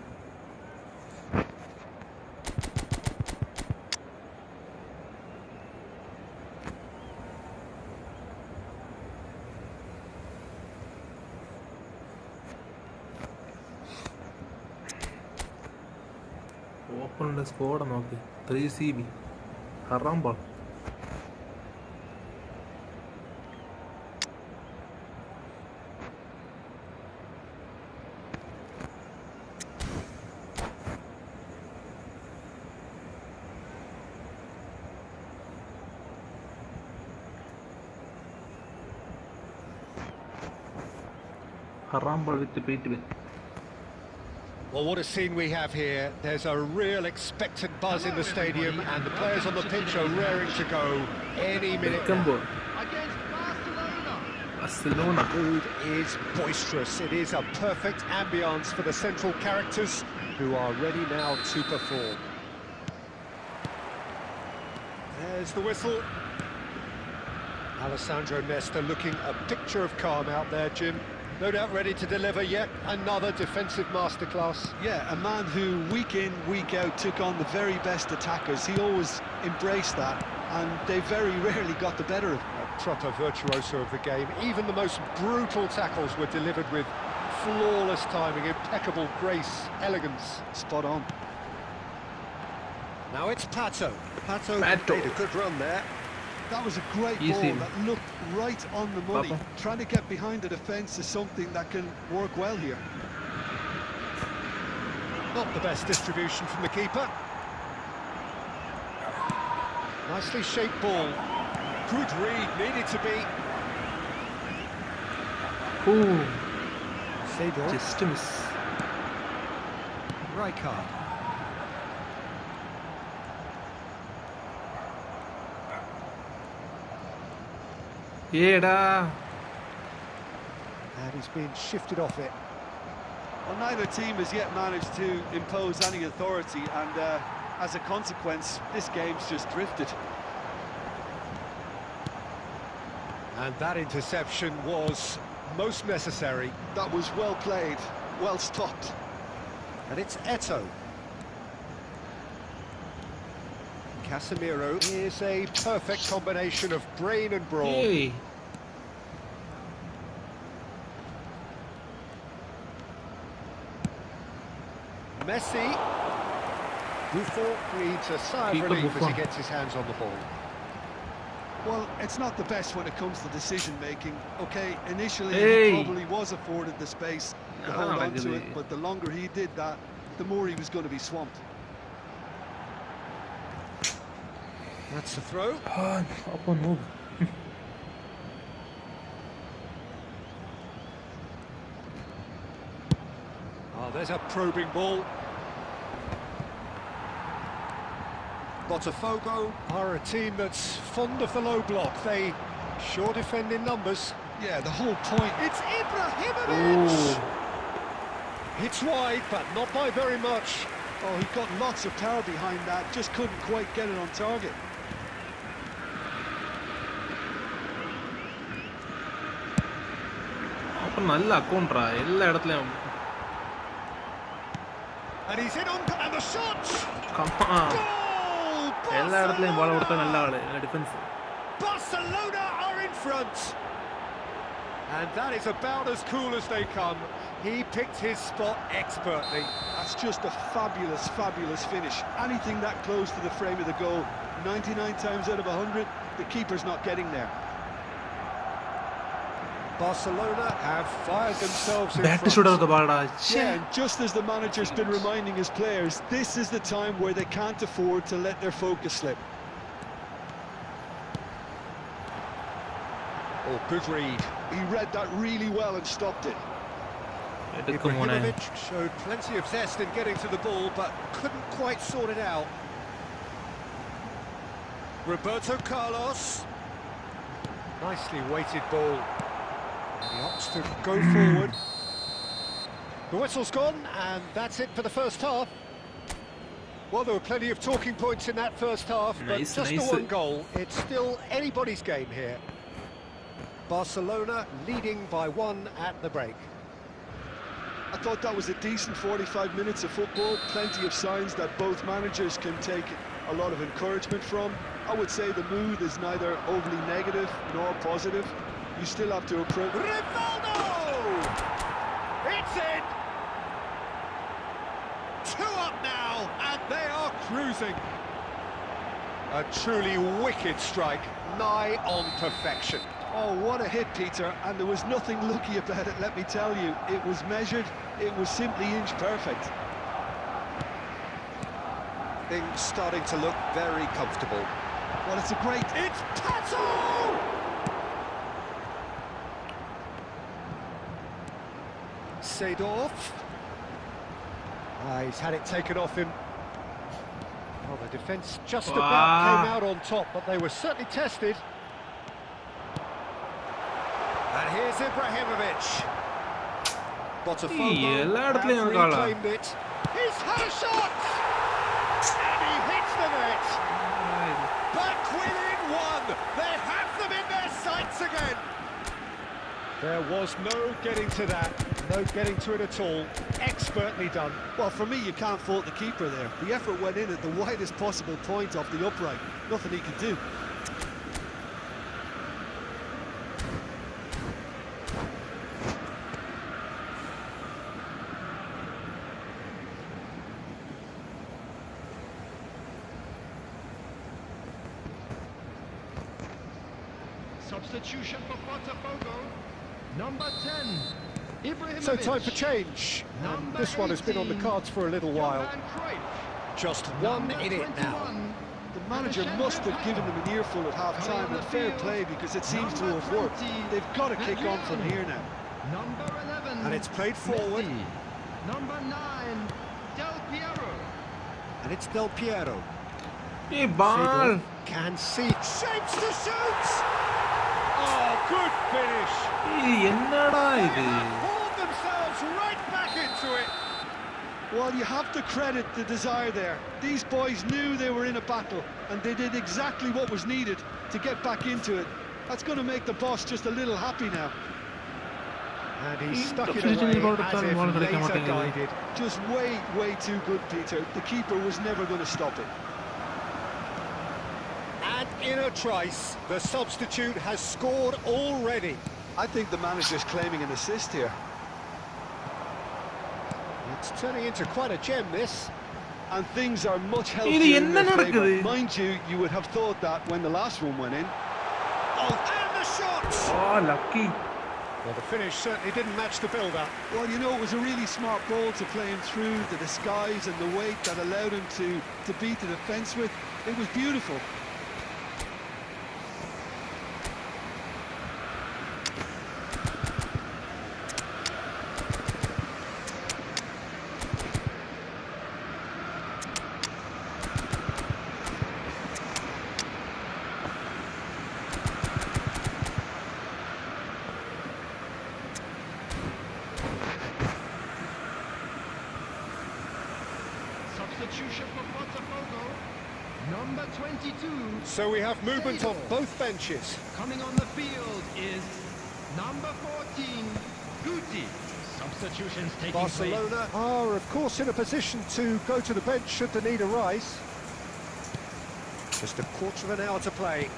ഓപ്പണിൻ്റെ squad നോക്ക് 3 CB ഹറാം ball. ഹറാം ball with Pete with. Well, what a scene we have here. There's a real expectant buzz in the stadium, and the players on the pitch are raring to go any minute now. Against Barcelona. Barcelona. The mood is boisterous. It is a perfect ambience for the central characters who are ready now to perform. There's the whistle. Alessandro Nesta looking a picture of calm out there, Jim. No doubt ready to deliver yet another defensive masterclass. Yeah, a man who week in, week out took on the very best attackers. He always embraced that, and they very rarely got the better of him. A proper virtuoso of the game. Even the most brutal tackles were delivered with flawless timing, impeccable grace, elegance. Spot on. Now it's Pato. Pato made a good run there. That was a great Easy. ball that looked right on the money. Papa. Trying to get behind the defence is something that can work well here. Not the best distribution from the keeper. Nicely shaped ball. Good read, needed to be. Ooh, Seedorf. just a miss. Rijkaard. ഏടാ. And he's been shifted off it. Well, neither team has yet managed to impose any authority, and as a consequence, this game's just drifted. And that interception was most necessary. That was well played, well stopped. And it's Eto'o. Casemiro is a perfect combination of brain and brawn. Hey. Messi. Buffon breathes a sigh of Keeper relief as he Buffon. gets his hands on the ball. Well, it's not the best when it comes to decision-making. Okay, initially Hey. he probably was afforded the space to hold on to it, but the longer he did that, the more he was going to be swamped. That's the throw. Up on move. Oh, there's a probing ball. Botafogo are a team that's fond of the low block. They sure defend in numbers. Yeah, the whole point. It's Ibrahimovic! Ooh. It's wide, but not by very much. Oh, he got lots of power behind that, just couldn't quite get it on target. അപ്പം നല്ല അക്കൗണ്ടാ എല്ലായിടത്തും. And he's in on and the shot! Goal! എല്ലായിടത്തും ball കൊടുത്ത നല്ല ആള് defence. Barcelona are in front. And that is about as cool as they come. He picked his spot expertly. That's just a fabulous, fabulous finish. Anything that close to the frame of the goal, 99 times out of 100, the keeper's not getting there. Barcelona have fired themselves in bat front. ഷൂട്ടൊക്കെ പാടാ. Yeah, and just as the manager's been reminding his players, this is the time where they can't afford to let their focus slip. Oh, good read. He read that really well and stopped it. എടുക്കും മോനെ. Ibrahimovic showed plenty of zest in getting to the ball, but couldn't quite sort it out. Roberto Carlos. Nicely weighted ball. And he opts to go forward. The whistle's gone, and that's it for the first half. Well, there were plenty of talking points in that first half, but Nice, just the nice. one goal. It's still anybody's game here. Barcelona leading by 1 at the break. I thought that was a decent 45 minutes of football, plenty of signs that both managers can take a lot of encouragement from. I would say the mood is neither overly negative nor positive. You still have to approach... Rivaldo! It's in! 2 up now, and they cruising. A truly wicked strike, nigh on perfection. Oh, what a hit, Peter, and there was nothing lucky about it, let me tell you. It was measured, it was simply inch perfect. Things starting to look very comfortable. Well, it's a great... It's Pato! Seedorf. He's had it taken off him. Well, the defence just about came out on top, but they were certainly tested. And here's Ibrahimovic. Botafogo have reclaimed it. He's had a shot! And he hits the net! Back within one! They have them in their sights again! There was no getting to that, no getting to it at all. Expertly done. Well, for me, you can't fault the keeper there. The effort went in at the widest possible point off the upright. Nothing he could do. Substitution for Botafogo. Number 10, Ibrahimovic. So time for change. And this one has been on the cards for a little while. Just one in it now. The manager must have given them an earful at half-time, and fair play, because it seems to have worked. They've got to kick on from here now. Number 11. And it's played forward. Messi. Number 9, Del Piero. And it's Del Piero. Hey, ball. Can see. Shapes to shoot! Oh, good finish! என்னடா இது? Pulled themselves right back into it. Well, you have to credit the desire there. These boys knew they were in a battle, and they did exactly what was needed to get back into it. That's going to make the boss just a little happy now. And he stuck it away as if laser guided. Just way too good, Peter. The keeper was never going to stop it. And in a trice, the substitute has scored already. I think the manager's claiming an assist here. It's turning into quite a gem, this. And things are much healthier in their என்ன favour. நடக்குது? Mind you, you would have thought that when the last one went in. Oh, and the shot! Oh, lucky. Well, the finish certainly didn't match the build-up. Well, you know, it was a really smart ball to play him through, the disguise and the weight that allowed him to beat the defence with. It was beautiful. Substitution for Botafogo. Number 22. So we have movement on both benches. Coming on the field is number 14, Guti. Substitutions taking Barcelona are, of course, in a position to go to the bench should the need arise. Just a quarter of an hour to play.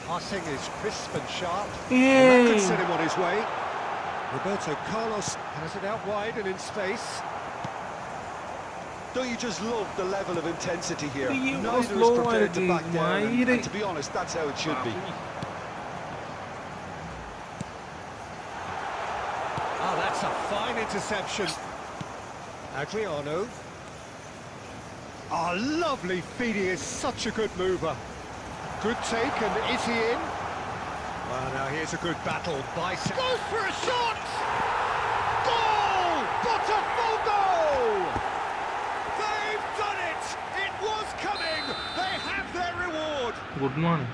Passing is crisp and sharp. And that could set him on his way. Roberto Carlos has it out wide and in space. Don't you just love the level of intensity here? You Neither is slow prepared to back down, Maire. and to be honest, that's how it should be. Ah, that's a fine interception. Adriano. Ah, lovely feed. He is such a good mover. Good take, and is he in? Well, now here's a good battle. Bicep goes for a shot! Goal! Botafogo! They've done it! It was coming! They have their reward! Good morning.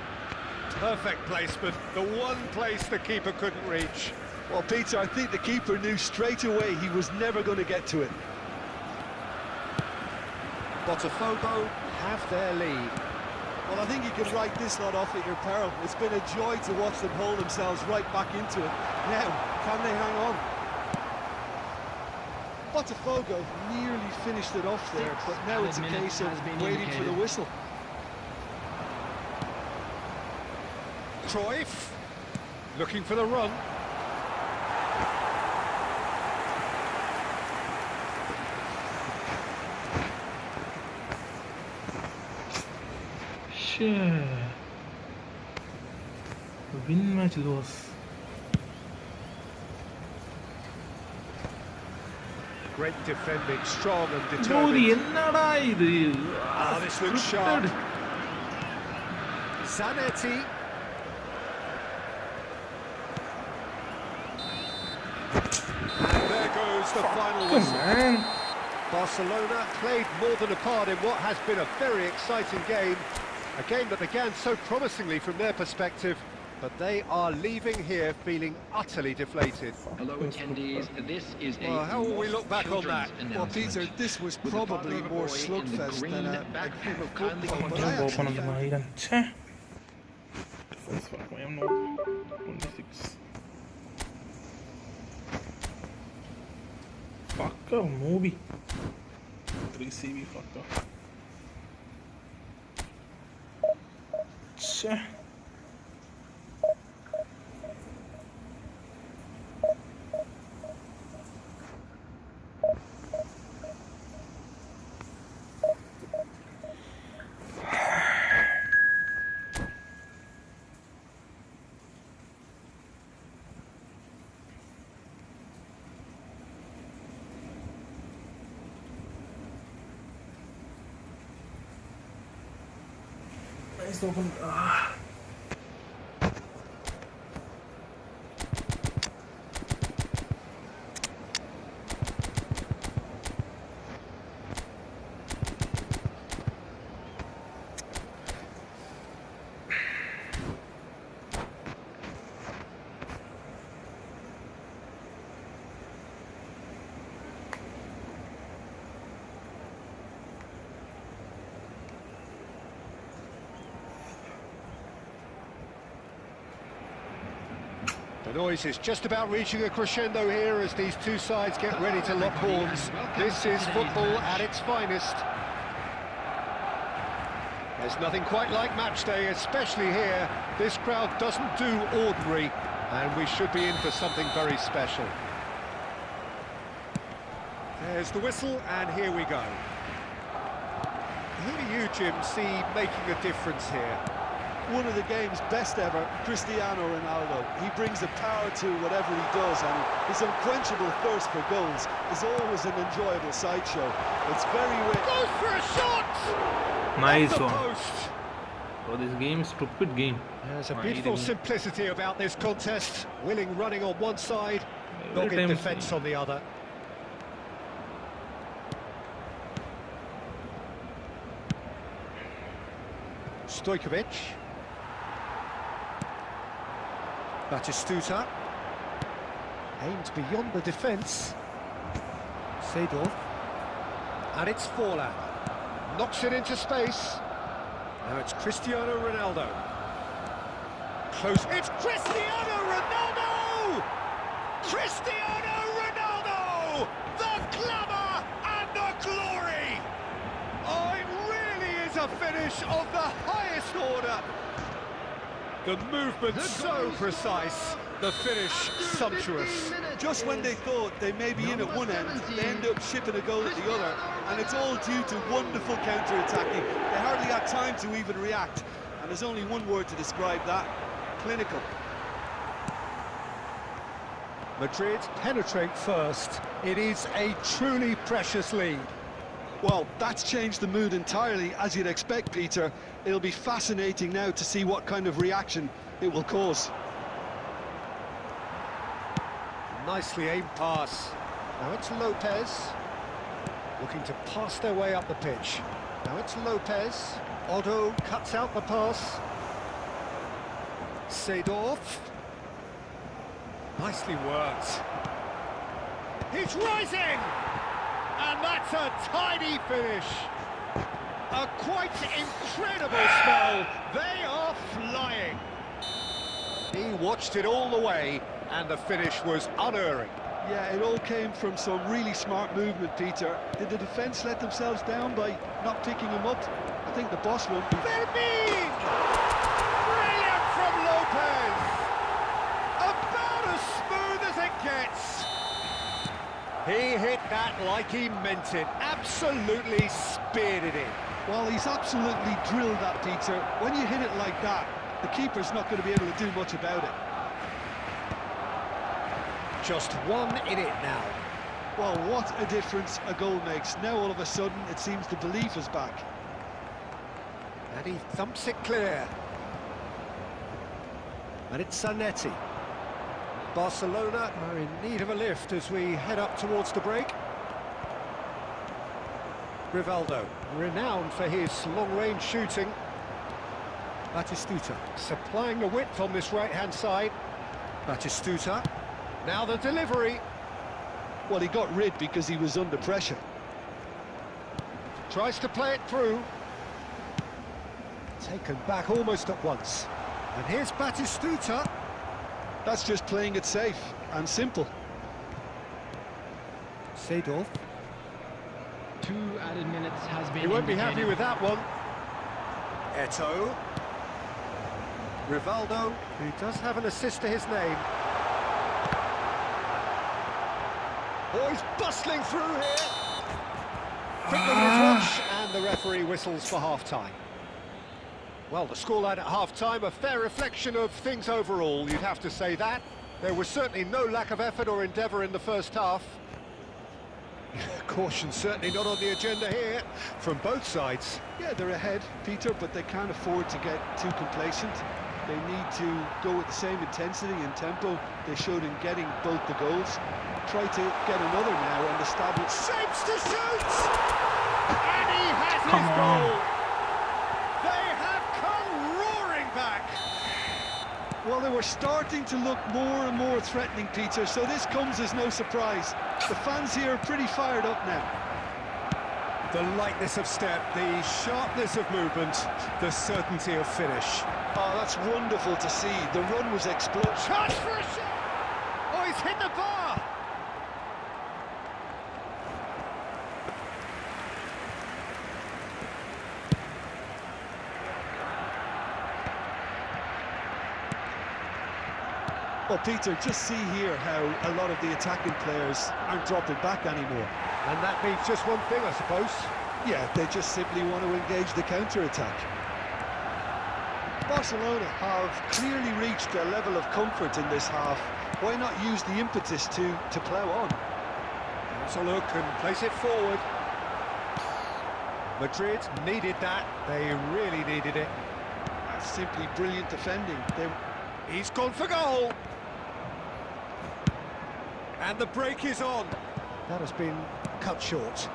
Perfect placement. The one place the keeper couldn't reach. Well, Peter, I think the keeper knew straight away he was never going to get to it. Botafogo have their lead. Well, I think you can write this lot off at your peril. It's been a joy to watch them hold themselves right back into it. Now, can they hang on? Botafogo nearly finished it off there, but now it's a case of waiting for the whistle. Cruyff looking for the run. Win match loss. Great defending, strong and Bro, determined. என்னடா இது? This looks sharp. Zanetti. And there goes the final whistle. Man. Barcelona played more than a part in what has been a very exciting game. A game that began so promisingly from their perspective, but they are leaving here feeling utterly deflated. Hello attendees, this is a Well, how will we look back on that? Well, Peter, this was probably more slugfest than a game of football, but I Open actually on the iron. Che. Defense fuck, I am not 26. Fucker, movie. 3CV fucker. Che. Nice open. The noise is just about reaching a crescendo here as these two sides get ready to lock horns. This is football at its finest. There's nothing quite like match day, especially here. This crowd doesn't do ordinary, and we should be in for something very special. There's the whistle, and here we go. Who do you, Jim, see making a difference here? one of the game's best ever, Cristiano Ronaldo. He brings the power to whatever he does, and his unquenchable thirst for goals is always an enjoyable sideshow. It's very rare. Goes for a shot! Nice Off the one. post. Oh, this game is stupid game. There's a beautiful simplicity about this contest. Willing running on one side, Every dogged time- defence on the other. Stojkovic. Batistuta. Aimed beyond the defence. Seedorf. And it's Forlan. Knocks it into space. Now it's Cristiano Ronaldo. Close. It's Cristiano Ronaldo! Cristiano Ronaldo! The glamour and the glory! Oh, it really is a finish of the highest order. The movement so precise, the finish sumptuous. Just when they thought they may be in at one end, they end up shipping a goal at the other, and it's all due to wonderful counter-attacking. They hardly had time to even react, and there's only one word to describe that: clinical. Madrid penetrate first. It is a truly precious lead. Well, that's changed the mood entirely, as you'd expect, Peter. It'll be fascinating now to see what kind of reaction it will cause. Nicely aimed pass. Now it's Lopez. Looking to pass their way up the pitch. Now it's Lopez. Otto cuts out the pass. Seedorf. Nicely worked. He's rising! And that's a tidy finish. A quite incredible spell. They are flying. He watched it all the way, and the finish was unerring. Yeah, it all came from some really smart movement, Peter. Did the defence let themselves down by not picking him up? I think the boss won't be. Fermin! Brilliant from Lopez! About as smooth as it gets. He hit that like he meant it. Absolutely speared it in. Well, he's absolutely drilled that, Peter. When you hit it like that, the keeper's not going to be able to do much about it. Just one in it now. Well, what a difference a goal makes. Now, all of a sudden, it seems the belief is back. And he thumps it clear. And it's Zanetti. Barcelona are in need of a lift as we head up towards the break. Rivaldo, renowned for his long-range shooting. Batistuta supplying the width on this right-hand side. Batistuta. Now the delivery. Well, he got rid because he was under pressure. Tries to play it through. Taken back almost at once. And here's Batistuta. That's just playing it safe and simple. Seedorf. 2 added minutes has been He won't be happy indicated. with that one. Eto'o. Rivaldo, who does have an assist to his name. Oh, he's bustling through here. Quick look at his watch, and the referee whistles for half-time. Well, the scoreline at half-time, a fair reflection of things overall, you'd have to say that. There was certainly no lack of effort or endeavour in the first half. Caution certainly not on the agenda here, from both sides. Yeah, they're ahead, Peter, but they can't afford to get too complacent. They need to go with the same intensity and tempo they showed in getting both the goals. Try to get another now and establish... Shapes to shoot! And he has his goal! They have come roaring back! Well, they were starting to look more and more threatening, Peter, so this comes as no surprise. The fans here are pretty fired up now. The lightness of step, the sharpness of movement, the certainty of finish. Oh, that's wonderful to see. The run was explosive. Chance for a shot! Oh, he's hit the bar! Well, Peter, just see here how a lot of the attacking players aren't dropping back anymore. And that means just one thing, I suppose. Yeah, they just simply want to engage the counter-attack. Barcelona have clearly reached a level of comfort in this half. Why not use the impetus to plough on? Let's a look and place it forward. Madrid needed that. They really needed it. That's simply brilliant defending. He's gone for goal. And the break is on. That has been cut short.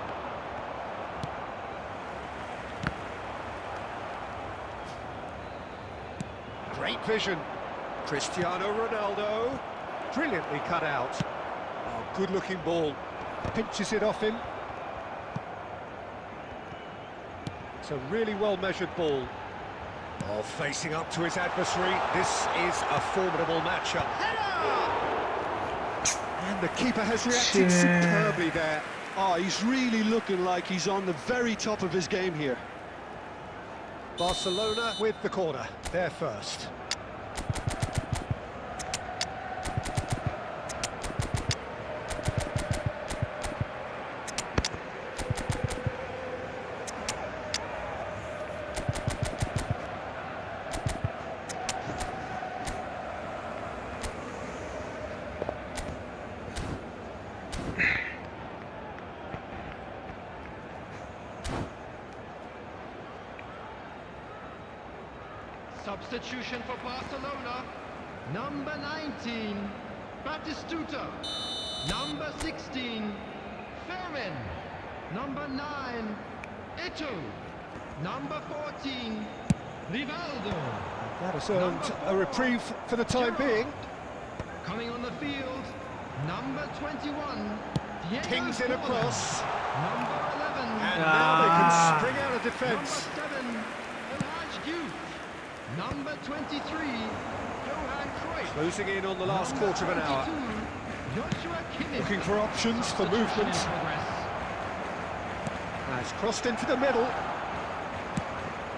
Great vision. Cristiano Ronaldo. Brilliantly cut out. Oh, good-looking ball. Pinches it off him. It's a really well-measured ball. Oh, facing up to his adversary. This is a formidable matchup. And the keeper has reacted superbly there. Oh, he's really looking like he's on the very top of his game here. Barcelona with the corner. They're first. Substitution for Barcelona. Number 19, Batistuta. Number 16, Fermin. Number 9, Eto'o. Number 14, Rivaldo. That has earned a reprieve for the time being. Coming on the field, number 21, Diego Pings in a Forlan. cross. Number 11, And now they can spring out of defence. Number 7, Elhaj Diouf. Number 23, Johan Cruyff. Closing in on the last quarter of an hour. 22, Joshua Kimmich. Looking for options for movement. In progress. Has crossed into the middle.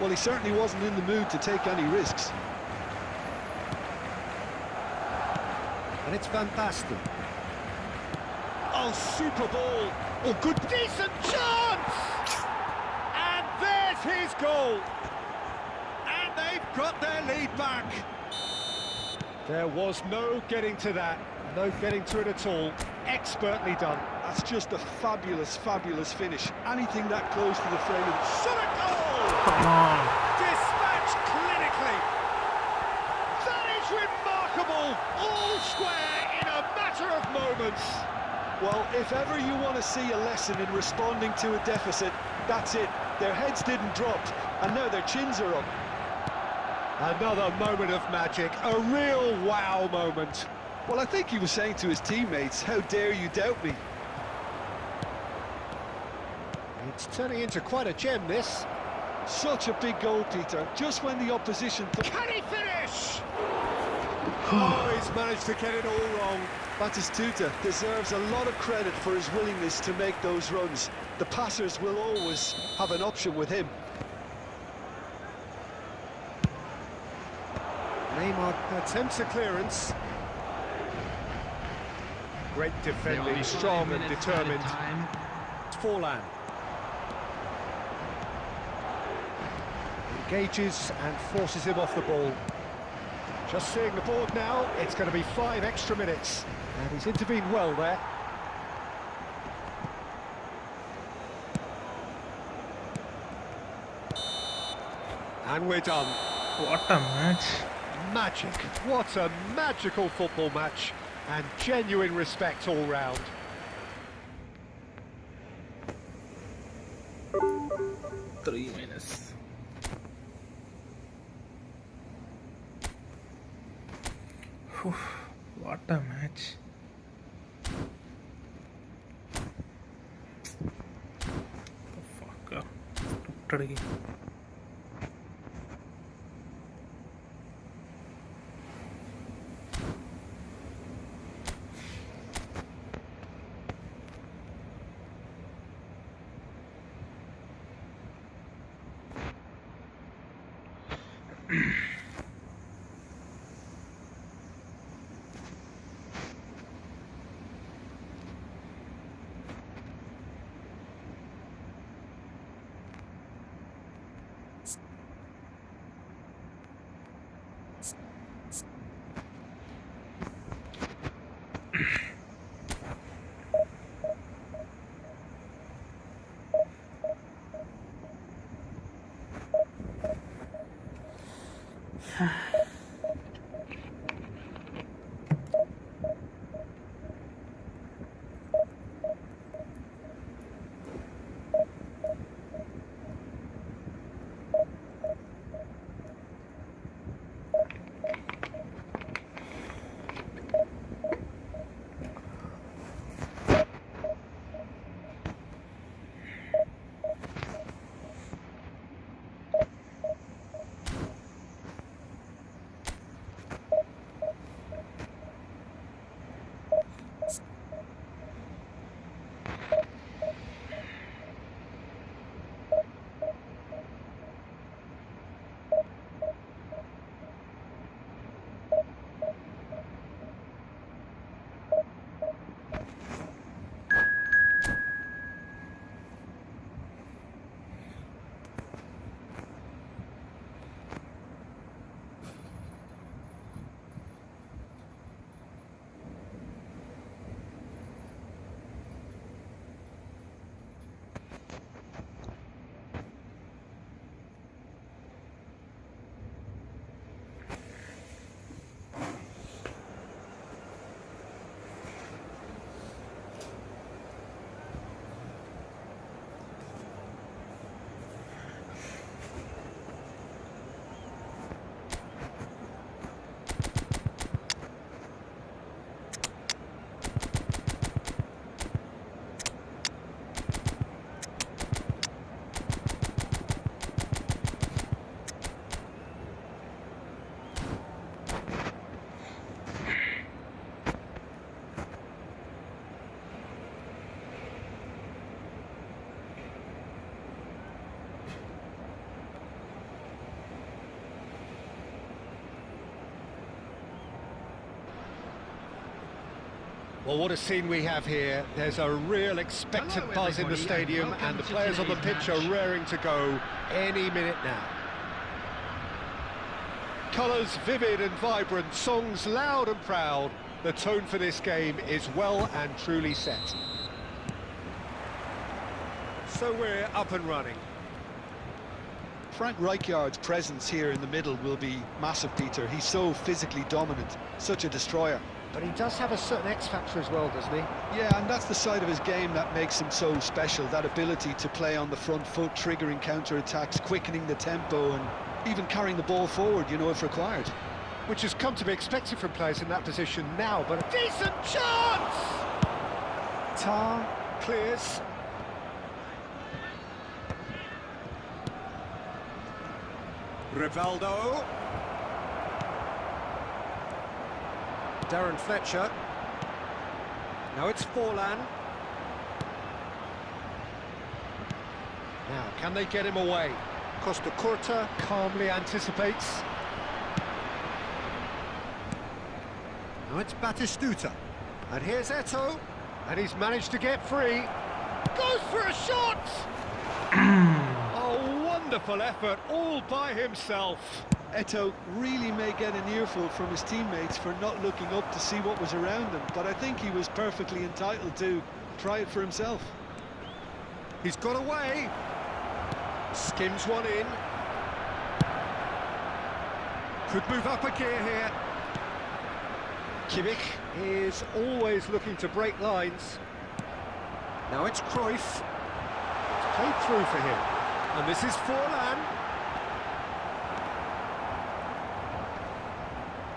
Well, he certainly wasn't in the mood to take any risks. And it's Van Basten. Oh, super ball. Oh, good. Decent chance! And there's his goal. And they've got their lead back. There was no getting to that. No getting to it at all. Expertly done. That's just a fabulous, fabulous finish. Anything that close to the frame. Shot a goal! Come on. Dispatched clinically. That is remarkable. All square in a matter of moments. Well, if ever you want to see a lesson in responding to a deficit, that's it. Their heads didn't drop, and now their chins are up. Another moment of magic, a real wow moment. Well, I think he was saying to his teammates, how dare you doubt me? It's turning into quite a gem, this. Such a big goal, Peter, just when the opposition... Can he finish? Oh, he's managed to get it all wrong. Batistuta deserves a lot of credit for his willingness to make those runs. The passers will always have an option with him. Neymar attempts a clearance. Great defending, strong and determined. It's Forlan. Engages and forces him off the ball. Just seeing the board now, it's going to be 5 extra minutes. And he's intervened well there. And we're done. What a match. Magic. What a magical football match. And genuine respect all round. Three minutes. Whew, what a match. Fucker. Stupid game. Well, what a scene we have here. There's a real expectant buzz in the stadium, and the players on the pitch are raring to go any minute now. Colours vivid and vibrant, songs loud and proud. The tone for this game is well and truly set. So we're up and running. Frank Rijkaard's presence here in the middle will be massive, Peter. He's so physically dominant, such a destroyer. But he does have a certain X-factor as well, doesn't he? Yeah, and that's the side of his game that makes him so special, that ability to play on the front foot, triggering counter-attacks, quickening the tempo, and even carrying the ball forward, you know, if required. Which has come to be expected from players in that position now, but a decent chance! Tar clears. Rivaldo. Darren Fletcher. Now it's Forlan. Now, can they get him away? Costa Curta calmly anticipates. Now it's Batistuta. And here's Eto'o. And he's managed to get free. Goes for a shot! Oh, wonderful effort, all by himself. Eto'o really may get an earful from his teammates for not looking up to see what was around him, but I think he was perfectly entitled to try it for himself. He's got away. Skims one in. Could move up a gear here. Kimmich is always looking to break lines. Now it's Cruyff. It's played through for him. And this is Forlan.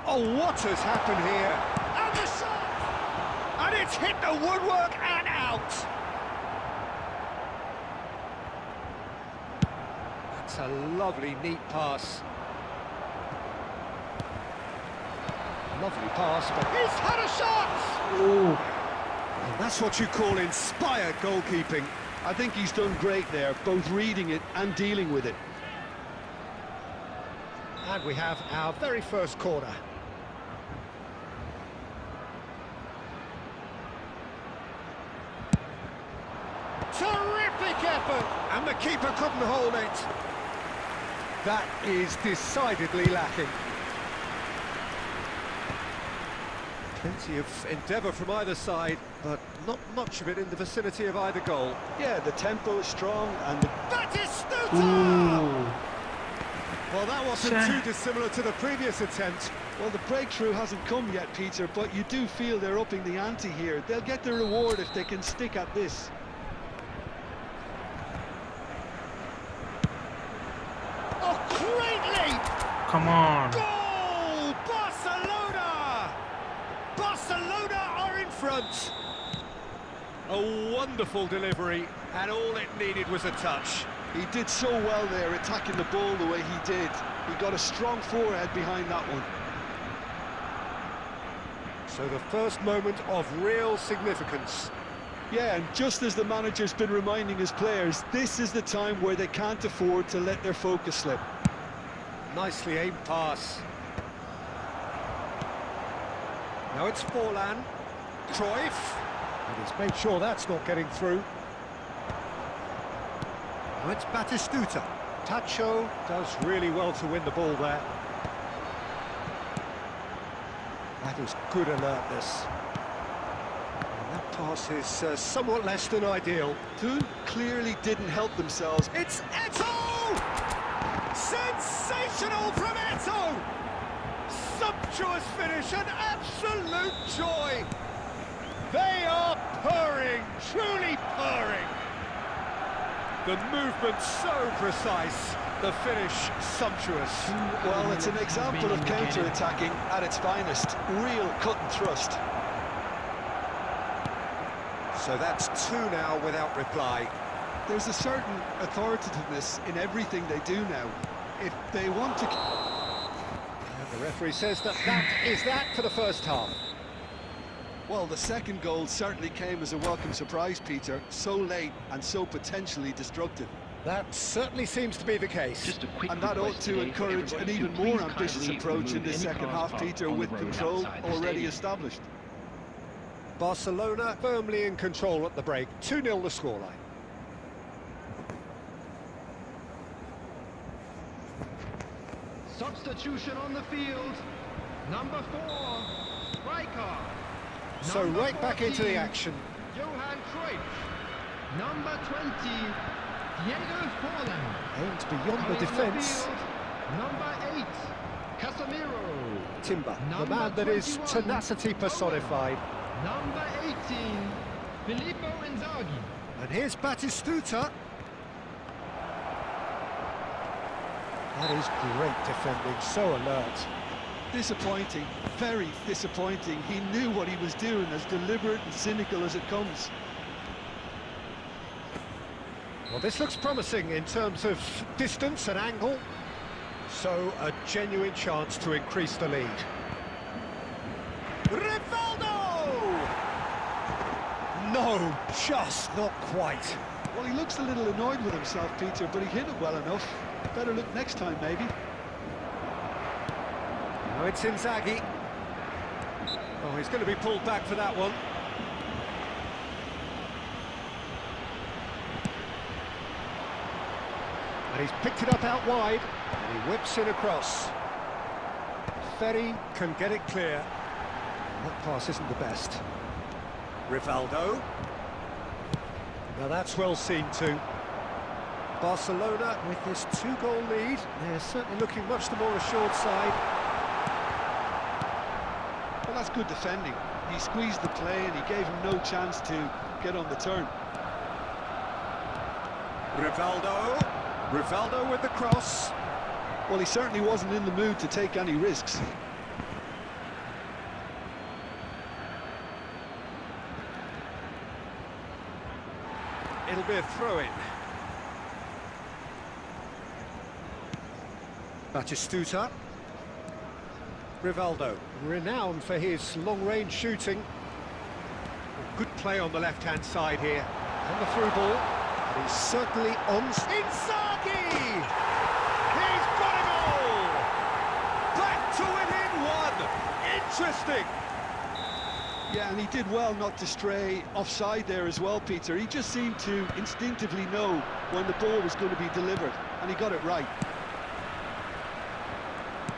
Oh, what has happened here? And the shot! And it's hit the woodwork and out! That's a lovely, neat pass. Lovely pass, but he's had a shot! Ooh. And that's what you call inspired goalkeeping. I think he's done great there, both reading it and dealing with it. And we have our very first corner. Terrific effort! And the keeper couldn't hold it. That is decidedly lacking. Plenty of endeavour from either side, but not much of it in the vicinity of either goal. Yeah, the tempo is strong and the... Batistuta! Ooh. Well, that wasn't too dissimilar to the previous attempt. Well, the breakthrough hasn't come yet, Peter, but you do feel they're upping the ante here. They'll get the reward if they can stick at this. Oh, great leap! Come on. Goal! Barcelona! Barcelona are in front. A wonderful delivery, and all it needed was a touch. He did so well there, attacking the ball the way he did. He got a strong forehead behind that one. So the first moment of real significance. Yeah, and just as the manager's been reminding his players, this is the time where they can't afford to let their focus slip. Nicely aimed pass. Now it's Forlan. Cruyff. And he's made sure that's not getting through. Now it's Batistuta. Tacho does really well to win the ball there. That is good alertness. And that pass is somewhat less than ideal. Two clearly didn't help themselves. It's Eto'o! Sensational from Eto'o! Sumptuous finish, an absolute joy! They are purring, truly purring! The movement so precise, the finish sumptuous. Well, it's an example of counter-attacking at its finest. Real cut and thrust. So that's two now without reply. There's a certain authoritativeness in everything they do now. If they want to... And the referee says that is that for the first half. Well, the second goal certainly came as a welcome surprise, Peter. So late and so potentially destructive. That certainly seems to be the case. And that ought to encourage an even more ambitious approach in the second half, Peter, with control already established. Barcelona firmly in control at the break. 2-0 the scoreline. Substitution on the field. Number 4, striker. So Number right back into the 14, action. Johan Cruyff. Number 20, Diego Forlan. And beyond the Coming on the defence, field, Number 8, Casemiro. Timber, the Number man that is 21, tenacity personified. Number 18, Filippo Inzaghi. And here's Batistuta. That is great defending, so alert. Disappointing, very disappointing. He knew what he was doing, as deliberate and cynical as it comes. Well, this looks promising in terms of distance and angle. So, a genuine chance to increase the lead. Rivaldo! No, just not quite. Well, he looks a little annoyed with himself, Peter, but he hit it well enough. Better look next time, maybe. Now it's Inzaghi. Oh, he's going to be pulled back for that one. And he's picked it up out wide, and he whips it across. Ferry can get it clear. That pass isn't the best. Rivaldo. Now that's well seen too. Barcelona with this 2-goal lead. They're certainly looking much the more assured side. Well, that's good defending. He squeezed the play and he gave him no chance to get on the turn. Rivaldo with the cross. Well, he certainly wasn't in the mood to take any risks. It'll be a throw-in. Batistuta. Rivaldo, renowned for his long-range shooting. Good play on the left-hand side here. And the through ball. And he's certainly on... Inzaghi! He's got it all! Back to within 1! Interesting! Yeah, and he did well not to stray offside there as well, Peter. He just seemed to instinctively know when the ball was going to be delivered, and he got it right.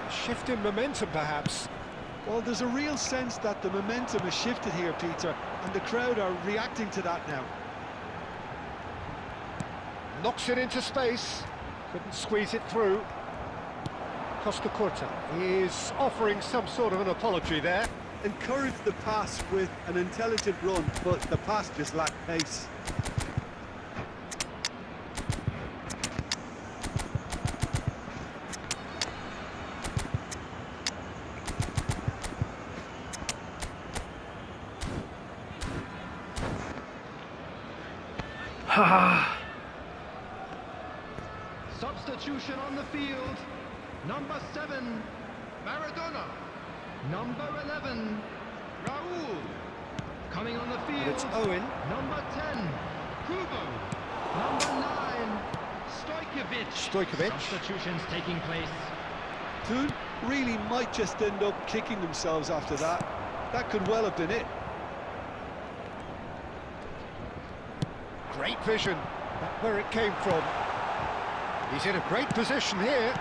A shift in momentum, perhaps. Well, there's a real sense that the momentum has shifted here, Peter, and the crowd are reacting to that now. Knocks it into space. Couldn't squeeze it through. Costa Curta is offering some sort of an apology there. Encouraged the pass with an intelligent run, but the pass just lacked pace. Substitution on the field. Number 7, Maradona. Number 11, Raul. Coming on the field. It's Owen. Number 10, Kubo. Number 9, Stojkovic. Substitutions taking place. Toon really might just end up kicking themselves after that. That could well have been it. Great vision. That's where it came from. He's in a great position here.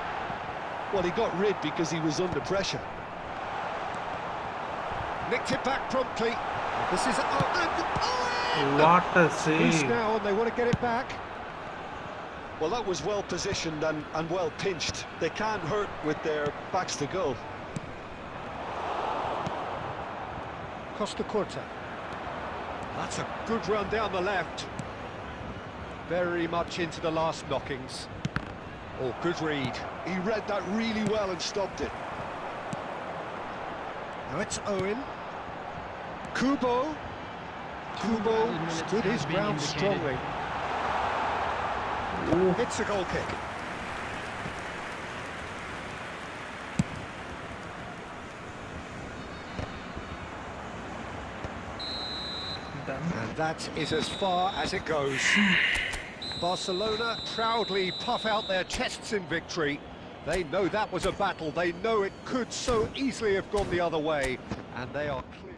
Well, he got rid because he was under pressure. Nicked it back promptly. This is Owen! What a Loose save. now, and they want to get it back. Well, that was well positioned and well pinched. They can't hurt with their backs to goal. Costa Curta. That's a good run down the left. Very much into the last knockings. Oh, good read. He read that really well and stopped it. Now it's Owen. Kubo. Kubo stood his ground strongly. It's a goal kick. And that is as far as it goes. Barcelona proudly puff out their chests in victory. They know that was a battle. They know it could so easily have gone the other way. And they are clear.